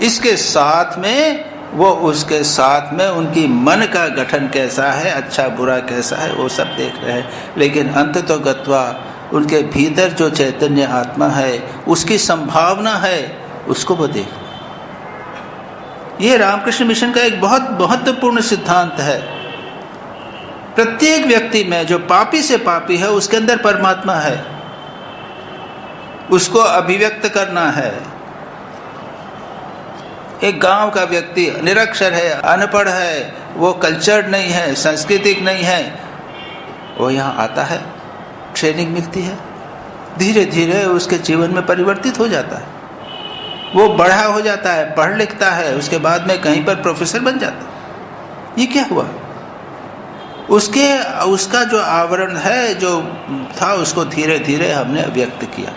इसके साथ में वो, उसके साथ में उनकी मन का गठन कैसा है, अच्छा बुरा कैसा है, वो सब देख रहे हैं। लेकिन अंततो गत्वा उनके भीतर जो चैतन्य आत्मा है, उसकी संभावना है, उसको वो देख रहे हैं। ये रामकृष्ण मिशन का एक बहुत महत्वपूर्ण सिद्धांत है। प्रत्येक व्यक्ति में जो पापी से पापी है उसके अंदर परमात्मा है, उसको अभिव्यक्त करना है। एक गांव का व्यक्ति निरक्षर है, अनपढ़ है, वो कल्चर्ड नहीं है, सांस्कृतिक नहीं है, वो यहाँ आता है, ट्रेनिंग मिलती है, धीरे धीरे उसके जीवन में परिवर्तित हो जाता है, वो बड़ा हो जाता है, पढ़ लिखता है, उसके बाद में कहीं पर प्रोफेसर बन जाता है। ये क्या हुआ? उसका जो आवरण है, जो था, उसको धीरे धीरे हमने व्यक्त किया।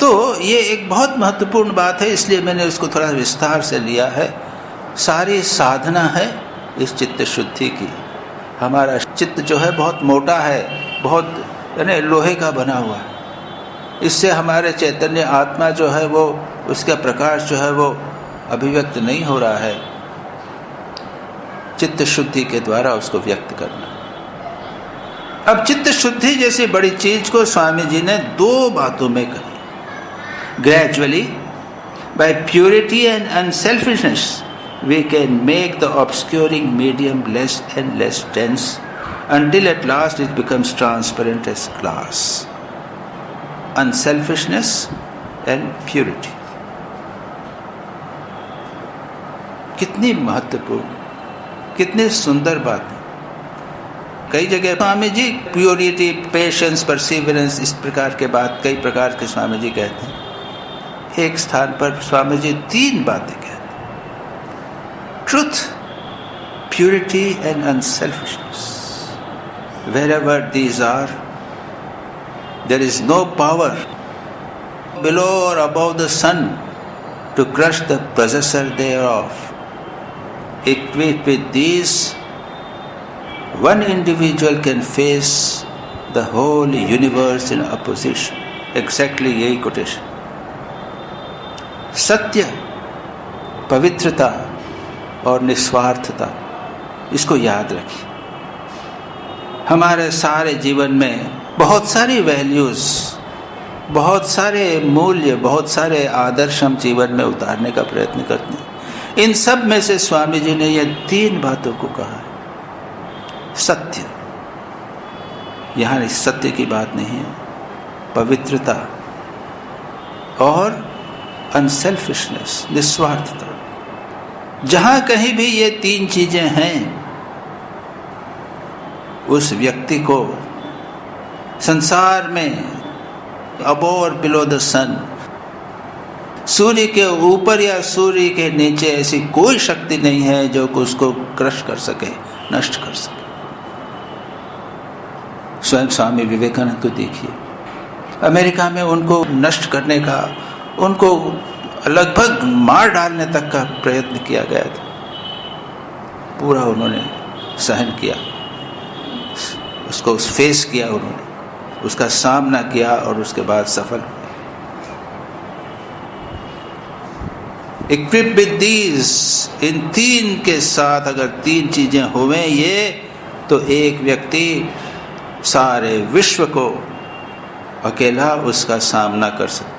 तो ये एक बहुत महत्वपूर्ण बात है, इसलिए मैंने उसको थोड़ा विस्तार से लिया है। सारी साधना है इस चित्त शुद्धि की। हमारा चित्त जो है बहुत मोटा है, बहुत यानी लोहे का बना हुआ है। इससे हमारे चैतन्य आत्मा जो है वो, उसका प्रकाश जो है वो अभिव्यक्त नहीं हो रहा है। चित्त शुद्धि के द्वारा उसको व्यक्त करना। अब चित्त शुद्धि जैसी बड़ी चीज को स्वामी जी ने 2 बातों में कही। Gradually by purity and unselfishness we can make the obscuring medium less and less dense until at last it becomes transparent as glass. Unselfishness and purity. कितनी महत्वपूर्ण, कितनी सुंदर बात है। कई जगह Swami ji purity, patience, perseverance, इस प्रकार के बात कई प्रकार के स्वामी जी कहते हैं। एक स्थान पर स्वामी जी 3 बातें कहते हैं। Truth, purity and unselfishness. Wherever these are, there is no power below or above the sun to crush the possessor thereof. Equipped with these, one individual can face the whole universe in opposition. Exactly यही quotation. सत्य, पवित्रता और निस्वार्थता, इसको याद रखिए। हमारे सारे जीवन में बहुत सारी वैल्यूज, बहुत सारे मूल्य, बहुत सारे आदर्श हम जीवन में उतारने का प्रयत्न करते हैं। इन सब में से स्वामी जी ने ये 3 बातों को कहा है। सत्य, यहाँ सत्य की बात नहीं है, पवित्रता और अनसेल्फिशनेस, निस्वार्थता। जहां कहीं भी ये 3 चीजें हैं, उस व्यक्ति को संसार में अबोव और बिलो द सन, सूर्य के ऊपर या सूर्य के नीचे ऐसी कोई शक्ति नहीं है जो उसको क्रश कर सके, नष्ट कर सके। स्वयं स्वामी विवेकानंद को देखिए, अमेरिका में उनको नष्ट करने का, उनको लगभग मार डालने तक का प्रयत्न किया गया था। पूरा उन्होंने सहन किया, उसको फेस किया, उन्होंने उसका सामना किया और उसके बाद सफल हुए। Equipped with these, इन 3 के साथ अगर 3 चीजें होवें ये, तो एक व्यक्ति सारे विश्व को अकेला उसका सामना कर सकता है।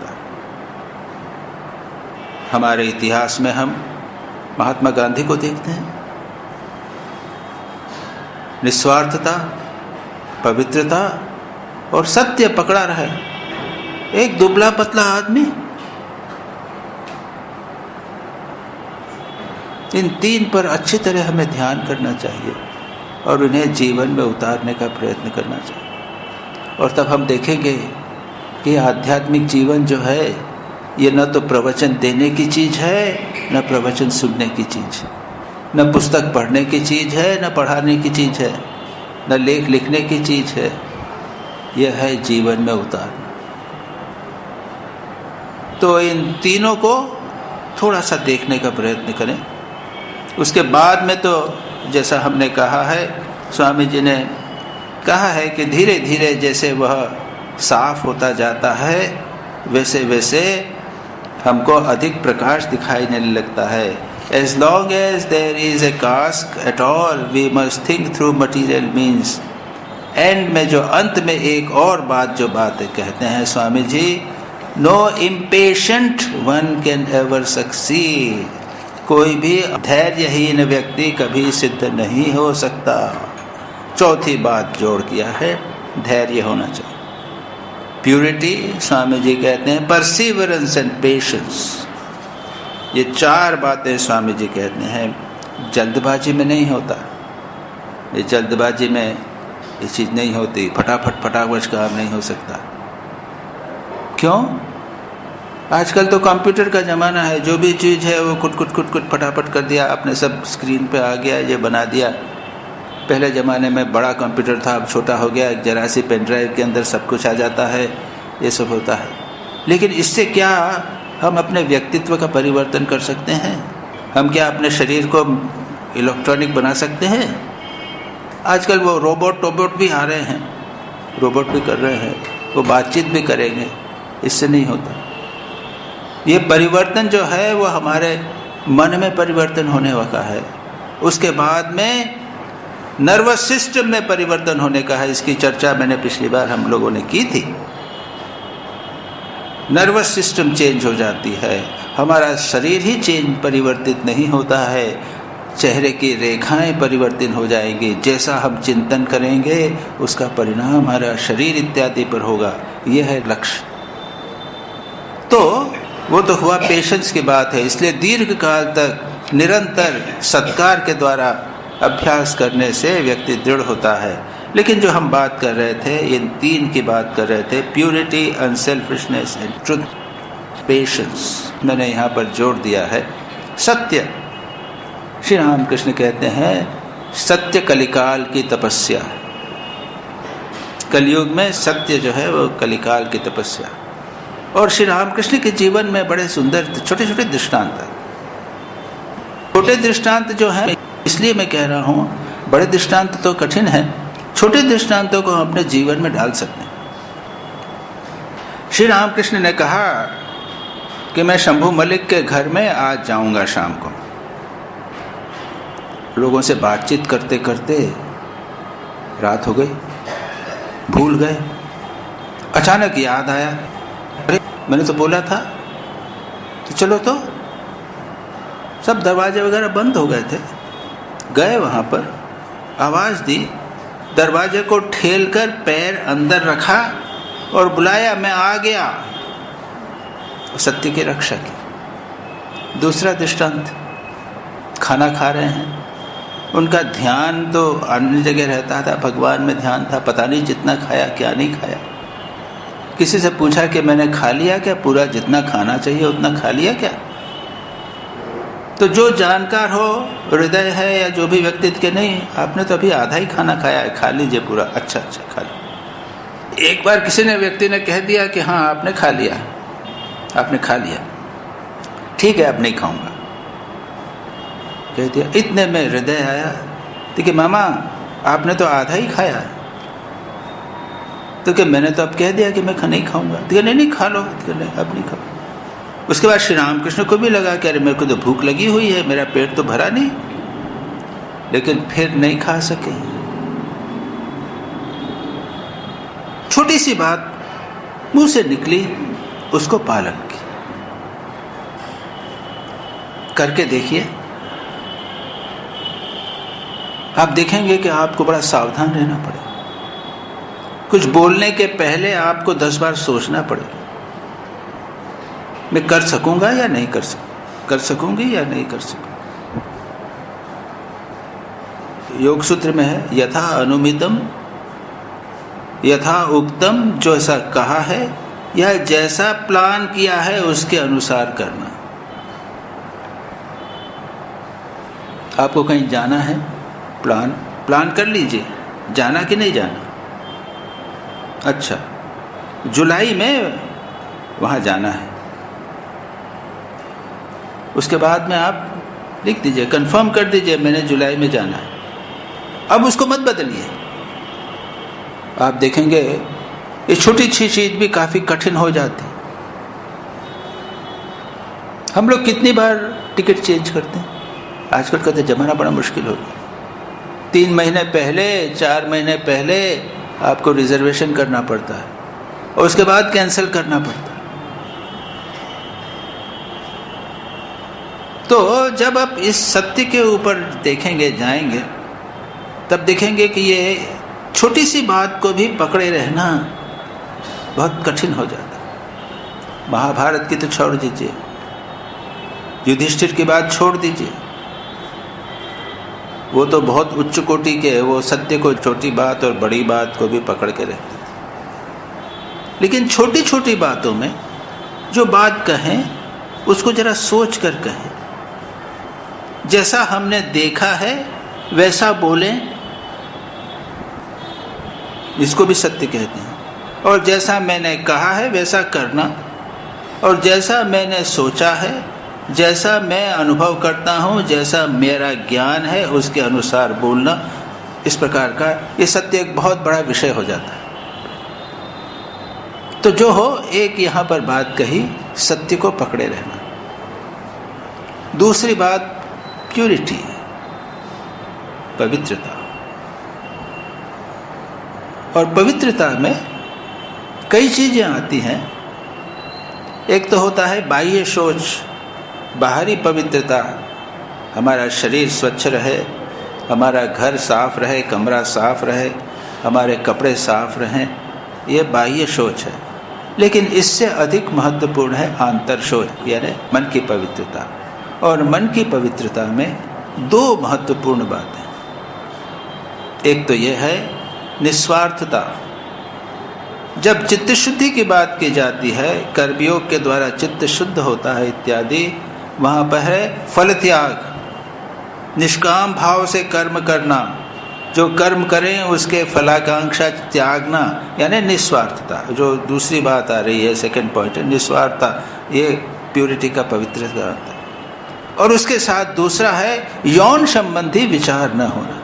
हमारे इतिहास में हम महात्मा गांधी को देखते हैं। निस्वार्थता, पवित्रता और सत्य पकड़ा रहा है। एक दुबला पतला आदमी, इन 3 पर अच्छी तरह हमें ध्यान करना चाहिए और उन्हें जीवन में उतारने का प्रयत्न करना चाहिए। और तब हम देखेंगे कि आध्यात्मिक जीवन जो है, ये न तो प्रवचन देने की चीज़ है, न प्रवचन सुनने की चीज़ है, न पुस्तक पढ़ने की चीज़ है, न पढ़ाने की चीज़ है, न लेख लिखने की चीज़ है। यह है जीवन में उतारना। तो इन तीनों को थोड़ा सा देखने का प्रयत्न करें। उसके बाद में तो जैसा हमने कहा है, स्वामी जी ने कहा है कि धीरे धीरे जैसे वह साफ होता जाता है, वैसे वैसे हमको अधिक प्रकाश दिखाई देने लगता है। As long as there is a cask at all, we must think through material means. And में जो अंत में एक और बात जो बात कहते हैं Swami ji, no impatient one can ever succeed. कोई भी धैर्यहीन व्यक्ति कभी सिद्ध नहीं हो सकता। चौथी बात जोड़ किया है, धैर्य होना चाहिए। प्यूरिटी, स्वामी जी कहते हैं परसिवरेंस एंड पेशेंस। ये 4 बातें स्वामी जी कहते हैं। जल्दबाजी में नहीं होता, ये जल्दबाजी में ये चीज़ नहीं होती, फटाफट काम नहीं हो सकता। क्यों? आजकल तो कंप्यूटर का ज़माना है, जो भी चीज़ है वो कुट फटाफट कर दिया आपने, सब स्क्रीन पे आ गया, ये बना दिया। पहले ज़माने में बड़ा कंप्यूटर था, अब छोटा हो गया, एक जरा सी पेन ड्राइव के अंदर सब कुछ आ जाता है, ये सब होता है। लेकिन इससे क्या हम अपने व्यक्तित्व का परिवर्तन कर सकते हैं? हम क्या अपने शरीर को इलेक्ट्रॉनिक बना सकते हैं? आजकल वो रोबोट भी आ रहे हैं, रोबोट भी कर रहे हैं, वो बातचीत भी करेंगे, इससे नहीं होता। ये परिवर्तन जो है वो हमारे मन में परिवर्तन होने वाला है, उसके बाद में नर्वस सिस्टम में परिवर्तन होने का है। इसकी चर्चा मैंने पिछली बार हम लोगों ने की थी। नर्वस सिस्टम चेंज हो जाती है, हमारा शरीर ही परिवर्तित नहीं होता है, चेहरे की रेखाएं परिवर्तित हो जाएंगी। जैसा हम चिंतन करेंगे उसका परिणाम हमारा शरीर इत्यादि पर होगा। यह है लक्ष्य। तो वो तो हुआ पेशेंस की बात है, इसलिए दीर्घ काल तक निरंतर सत्कार के द्वारा अभ्यास करने से व्यक्ति दृढ़ होता है। लेकिन जो हम बात कर रहे थे, इन 3 की बात कर रहे थे, purity, unselfishness and truth, patience, मैंने यहाँ पर जोड़ दिया है। सत्य, श्री रामकृष्ण कहते हैं सत्य कलिकाल की तपस्या। कलयुग में सत्य जो है वो कलिकाल की तपस्या। और श्री रामकृष्ण के जीवन में बड़े सुंदर छोटे छोटे दृष्टांत हैं। छोटे दृष्टांत जो हैं, इसलिए मैं कह रहा हूँ बड़े दृष्टांत तो कठिन है, छोटे दृष्टांतों को हम अपने जीवन में डाल सकते हैं। श्री रामकृष्ण ने कहा कि मैं शंभू मलिक के घर में आज जाऊंगा शाम को। लोगों से बातचीत करते करते रात हो गई, भूल गए। अचानक याद आया, अरे मैंने तो बोला था, तो चलो। तो सब दरवाजे वगैरह बंद हो गए थे। गए वहाँ पर, आवाज़ दी, दरवाजे को ठेलकर पैर अंदर रखा और बुलाया, मैं आ गया। सत्य की रक्षा की। दूसरा दृष्टांत, खाना खा रहे हैं, उनका ध्यान तो अन्य जगह रहता था, भगवान में ध्यान था, पता नहीं जितना खाया क्या नहीं खाया। किसी से पूछा कि मैंने खा लिया क्या, पूरा जितना खाना चाहिए उतना खा लिया क्या? तो जो जानकार हो, हृदय है या जो भी व्यक्ति के, नहीं आपने तो अभी आधा ही खाना खाया है, खा लीजिए पूरा। अच्छा खा लो। एक बार किसी ने व्यक्ति ने कह दिया कि हाँ आपने खा लिया, आपने खा लिया, ठीक है अब नहीं खाऊंगा, कह दिया। इतने में हृदय आया, देखिए मामा आपने तो आधा ही खाया है। तो क्या मैंने तो अब कह दिया कि मैं नहीं खाऊंगा। तो नहीं खा लो, नहीं अब नहीं खाओ। उसके बाद श्री रामकृष्ण को भी लगा कि अरे मेरे को तो भूख लगी हुई है, मेरा पेट तो भरा नहीं, लेकिन फिर नहीं खा सके। छोटी सी बात मुंह से निकली, उसको पालन की। करके देखिए, आप देखेंगे कि आपको बड़ा सावधान रहना पड़ेगा। कुछ बोलने के पहले आपको 10 बार सोचना पड़ेगा, मैं कर सकूंगा या नहीं कर सकूंगी या नहीं कर सकूंगी। योग सूत्र में है, यथा अनुमितम यथा उक्तम, जो ऐसा कहा है या जैसा प्लान किया है उसके अनुसार करना। आपको कहीं जाना है, प्लान कर लीजिए, जाना कि नहीं जाना। अच्छा, जुलाई में वहाँ जाना है, उसके बाद में आप लिख दीजिए, कंफर्म कर दीजिए मैंने जुलाई में जाना है। अब उसको मत बदलिए। आप देखेंगे ये छोटी सी चीज भी काफ़ी कठिन हो जाती। हम लोग कितनी बार टिकट चेंज करते हैं आजकल का, तो ज़माना बड़ा मुश्किल हो गया। 3 महीने पहले, 4 महीने पहले आपको रिजर्वेशन करना पड़ता है और उसके बाद कैंसिल करना पड़ता है। तो जब आप इस सत्य के ऊपर देखेंगे, जाएंगे, तब देखेंगे कि ये छोटी सी बात को भी पकड़े रहना बहुत कठिन हो जाता है। महाभारत की तो छोड़ दीजिए, युधिष्ठिर की बात छोड़ दीजिए, वो तो बहुत उच्च कोटि के, वो सत्य को, छोटी बात और बड़ी बात को भी पकड़ के रहते हैं। लेकिन छोटी छोटी बातों में जो बात कहें उसको जरा सोच कर कहें। जैसा हमने देखा है वैसा बोलें, इसको भी सत्य कहते हैं। और जैसा मैंने कहा है वैसा करना, और जैसा मैंने सोचा है जैसा मैं अनुभव करता हूँ, जैसा मेरा ज्ञान है उसके अनुसार बोलना, इस प्रकार का ये सत्य एक बहुत बड़ा विषय हो जाता है। तो जो हो, एक यहाँ पर बात कही, सत्य को पकड़े रहना। दूसरी बात प्यूरिटी, पवित्रता। और पवित्रता में कई चीजें आती हैं। एक तो होता है बाह्य सोच, बाहरी पवित्रता, हमारा शरीर स्वच्छ रहे, हमारा घर साफ रहे, कमरा साफ रहे, हमारे कपड़े साफ रहें, ये बाह्य सोच है। लेकिन इससे अधिक महत्वपूर्ण है आंतर सोच, यानी मन की पवित्रता। और मन की पवित्रता में दो महत्वपूर्ण बातें। एक तो यह है निस्वार्थता। जब चित्त शुद्धि की बात की जाती है, कर्मयोग के द्वारा चित्त शुद्ध होता है इत्यादि, वहाँ पर है फल त्याग, निष्काम भाव से कर्म करना, जो कर्म करें उसके फलाकांक्षा त्यागना, यानी निस्वार्थता। जो दूसरी बात आ रही है, सेकंड पॉइंट है निस्वार्थता, ये प्यूरिटी का पवित्रता है। और उसके साथ दूसरा है यौन संबंधी विचार न होना,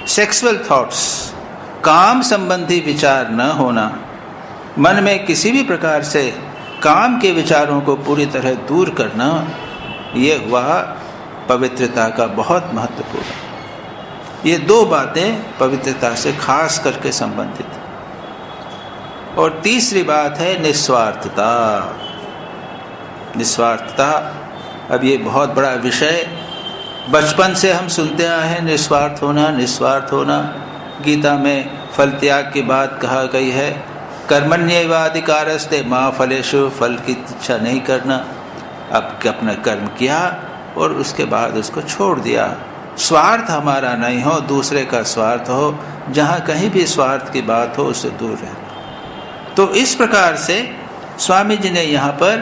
सेक्सुअल थॉट्स, काम संबंधी विचार न होना, मन में किसी भी प्रकार से काम के विचारों को पूरी तरह दूर करना, ये हुआ पवित्रता का बहुत महत्वपूर्ण। ये दो बातें पवित्रता से खास करके संबंधित। और तीसरी बात है निस्वार्थता। निस्वार्थता, अब ये बहुत बड़ा विषय, बचपन से हम सुनते आए हैं, निस्वार्थ होना, निस्वार्थ होना। गीता में फल त्याग की बात कहा गई है, कर्मण्येवाधिकारस्ते मा फलेषु, फल की इच्छा नहीं करना। अब अपना कर्म किया और उसके बाद उसको छोड़ दिया। स्वार्थ हमारा नहीं हो, दूसरे का स्वार्थ हो, जहाँ कहीं भी स्वार्थ की बात हो उससे दूर रहना। तो इस प्रकार से स्वामी जी ने यहाँ पर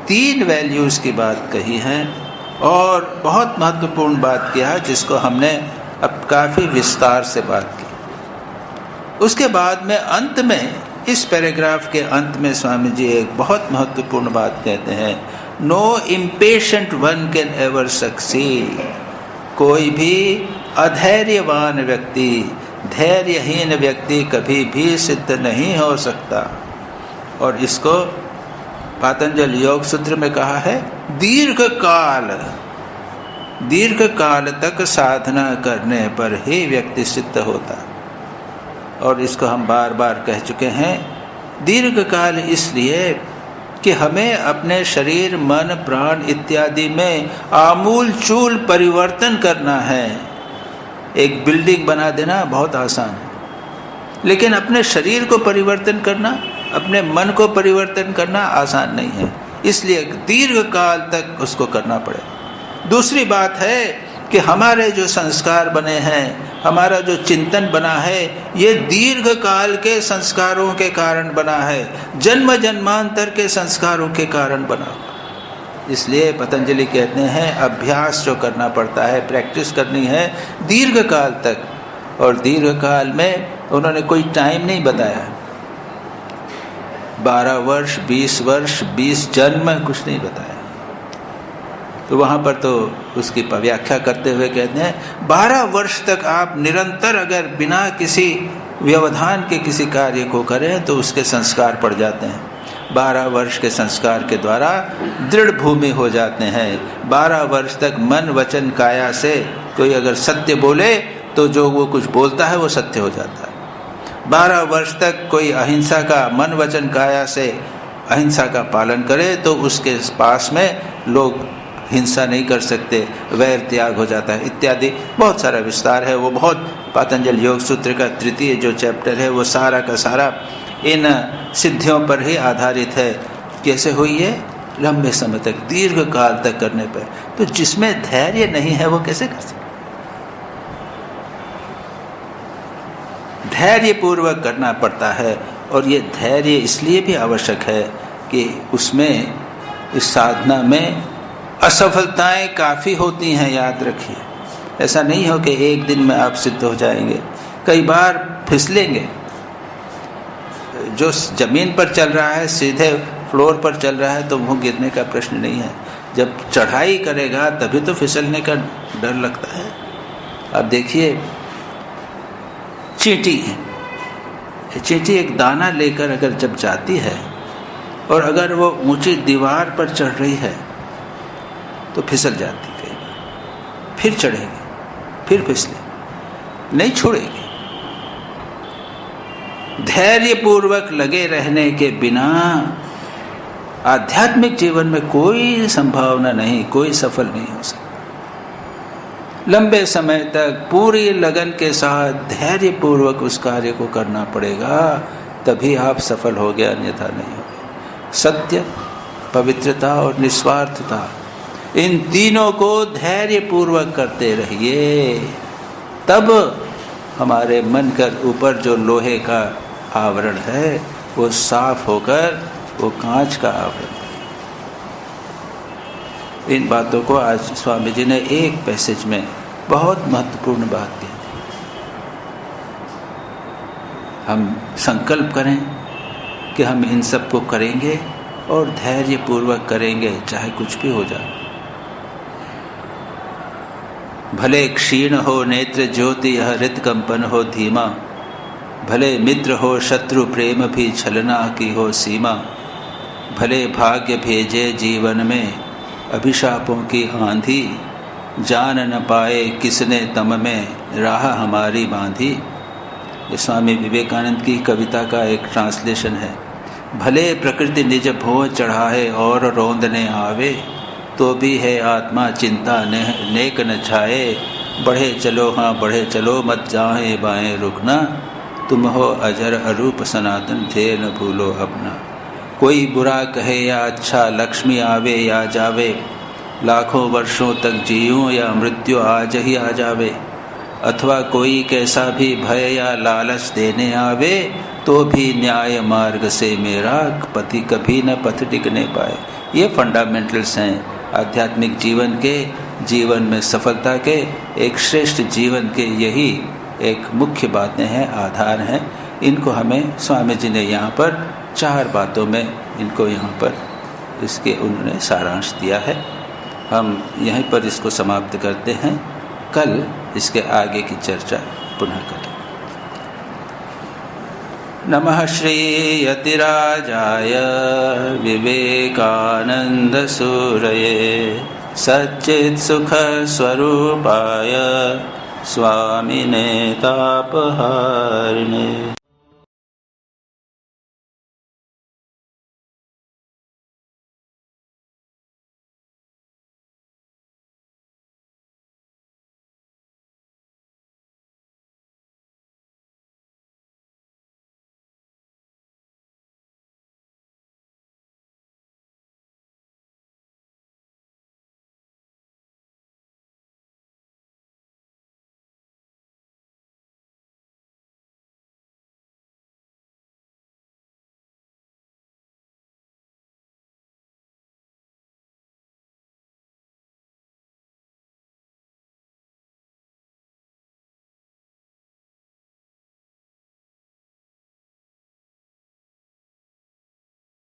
3 वैल्यूज़ की बात कही है और बहुत महत्वपूर्ण बात किया है, जिसको हमने अब काफ़ी विस्तार से बात की। उसके बाद में अंत में, इस पैराग्राफ के अंत में स्वामी जी एक बहुत महत्वपूर्ण बात कहते हैं, no impatient one can ever succeed. कोई भी अधैर्यवान व्यक्ति, धैर्यहीन व्यक्ति कभी भी सिद्ध नहीं हो सकता। और इसको पातंजल योग सूत्र में कहा है, दीर्घ काल तक साधना करने पर ही व्यक्ति सिद्ध होता। और इसको हम बार बार कह चुके हैं, दीर्घ काल इसलिए कि हमें अपने शरीर, मन, प्राण इत्यादि में आमूल चूल परिवर्तन करना है। एक बिल्डिंग बना देना बहुत आसान है, लेकिन अपने शरीर को परिवर्तन करना, अपने मन को परिवर्तन करना आसान नहीं है। इसलिए दीर्घ काल तक उसको करना पड़ेगा। दूसरी बात है कि हमारे जो संस्कार बने हैं, हमारा जो चिंतन बना है, ये दीर्घ काल के संस्कारों के कारण बना है, जन्म जन्मांतर के संस्कारों के कारण बना। इसलिए पतंजलि कहते हैं अभ्यास जो करना पड़ता है, प्रैक्टिस करनी है दीर्घ काल तक। और दीर्घ काल में उन्होंने कोई टाइम नहीं बताया, 12 वर्ष, 20 वर्ष, 20 जन्म, कुछ नहीं बताया। तो वहाँ पर तो उसकी व्याख्या करते हुए कहते हैं 12 वर्ष तक आप निरंतर अगर बिना किसी व्यवधान के किसी कार्य को करें तो उसके संस्कार पड़ जाते हैं। 12 वर्ष के संस्कार के द्वारा दृढ़ भूमि हो जाते हैं। 12 वर्ष तक मन, वचन, काया से कोई अगर सत्य बोले तो जो वो कुछ बोलता है वो सत्य हो जाता है। 12 वर्ष तक कोई अहिंसा का मन, वचन, काया से अहिंसा का पालन करे तो उसके पास में लोग हिंसा नहीं कर सकते, वैर त्याग हो जाता है इत्यादि। बहुत सारा विस्तार है, वो बहुत पातंजल योग सूत्र का 3 जो चैप्टर है वो सारा का सारा इन सिद्धियों पर ही आधारित है। कैसे हुई है? लंबे समय तक, दीर्घ काल तक करने पर। तो जिसमें धैर्य नहीं है वो कैसे कर सकते? धैर्य पूर्वक करना पड़ता है। और ये धैर्य इसलिए भी आवश्यक है कि उसमें, इस साधना में असफलताएं काफ़ी होती हैं, याद रखिए। ऐसा नहीं हो कि एक दिन में आप सिद्ध हो जाएंगे, कई बार फिसलेंगे। जो ज़मीन पर चल रहा है, सीधे फ्लोर पर चल रहा है तो वो गिरने का प्रश्न नहीं है, जब चढ़ाई करेगा तभी तो फिसलने का डर लगता है। अब देखिए चींटी एक दाना लेकर अगर जब जाती है और अगर वो ऊंची दीवार पर चढ़ रही है तो फिसल जाती है, फिर चढ़ेगी, फिर फिसले, नहीं छोड़ेगी। धैर्य पूर्वक लगे रहने के बिना आध्यात्मिक जीवन में कोई संभावना नहीं, कोई सफल नहीं हो सकता। लंबे समय तक पूरी लगन के साथ धैर्य पूर्वक उस कार्य को करना पड़ेगा, तभी आप सफल हो गए, अन्यथा नहीं होगे। सत्य, पवित्रता और निस्वार्थता, इन तीनों को धैर्य पूर्वक करते रहिए, तब हमारे मन के ऊपर जो लोहे का आवरण है वो साफ होकर वो कांच का आवरण। इन बातों को आज स्वामी जी ने एक पैसेज में बहुत महत्वपूर्ण बात की। हम संकल्प करें कि हम इन सब को करेंगे और धैर्य पूर्वक करेंगे, चाहे कुछ भी हो जाए। भले क्षीण हो नेत्र ज्योति, यह हृदकंपन हो धीमा, भले मित्र हो शत्रु प्रेम भी छलना की हो सीमा, भले भाग्य भेजे जीवन में अभिशापों की आंधी, जान न पाए किसने तम में राह हमारी बांधी। ये स्वामी विवेकानंद की कविता का एक ट्रांसलेशन है। भले प्रकृति निज भों चढ़ाए और रोंदने आवे, तो भी है आत्मा चिंता नेक न छाए, बढ़े चलो हाँ बढ़े चलो मत जाए बाएं रुकना, तुम हो अजर अरूप सनातन थे न भूलो अपना। कोई बुरा कहे या अच्छा, लक्ष्मी आवे या जावे, लाखों वर्षों तक जीऊं या मृत्यु आज ही आ जावे, अथवा कोई कैसा भी भय या लालच देने आवे, तो भी न्याय मार्ग से मेरा पति कभी न पथ टिकने पाए। ये फंडामेंटल्स हैं आध्यात्मिक जीवन के, जीवन में सफलता के, एक श्रेष्ठ जीवन के, यही एक मुख्य बातें हैं, आधार हैं। इनको हमें स्वामी जी ने यहाँ पर 4 बातों में इनको यहाँ पर इसके उन्होंने सारांश दिया है। हम यहीं पर इसको समाप्त करते हैं, कल इसके आगे की चर्चा पुनः करें। नमः श्री यतिराजाय विवेकानंद सूरये सच्चित् सुख स्वरूपाय स्वामिने तापहारिणे।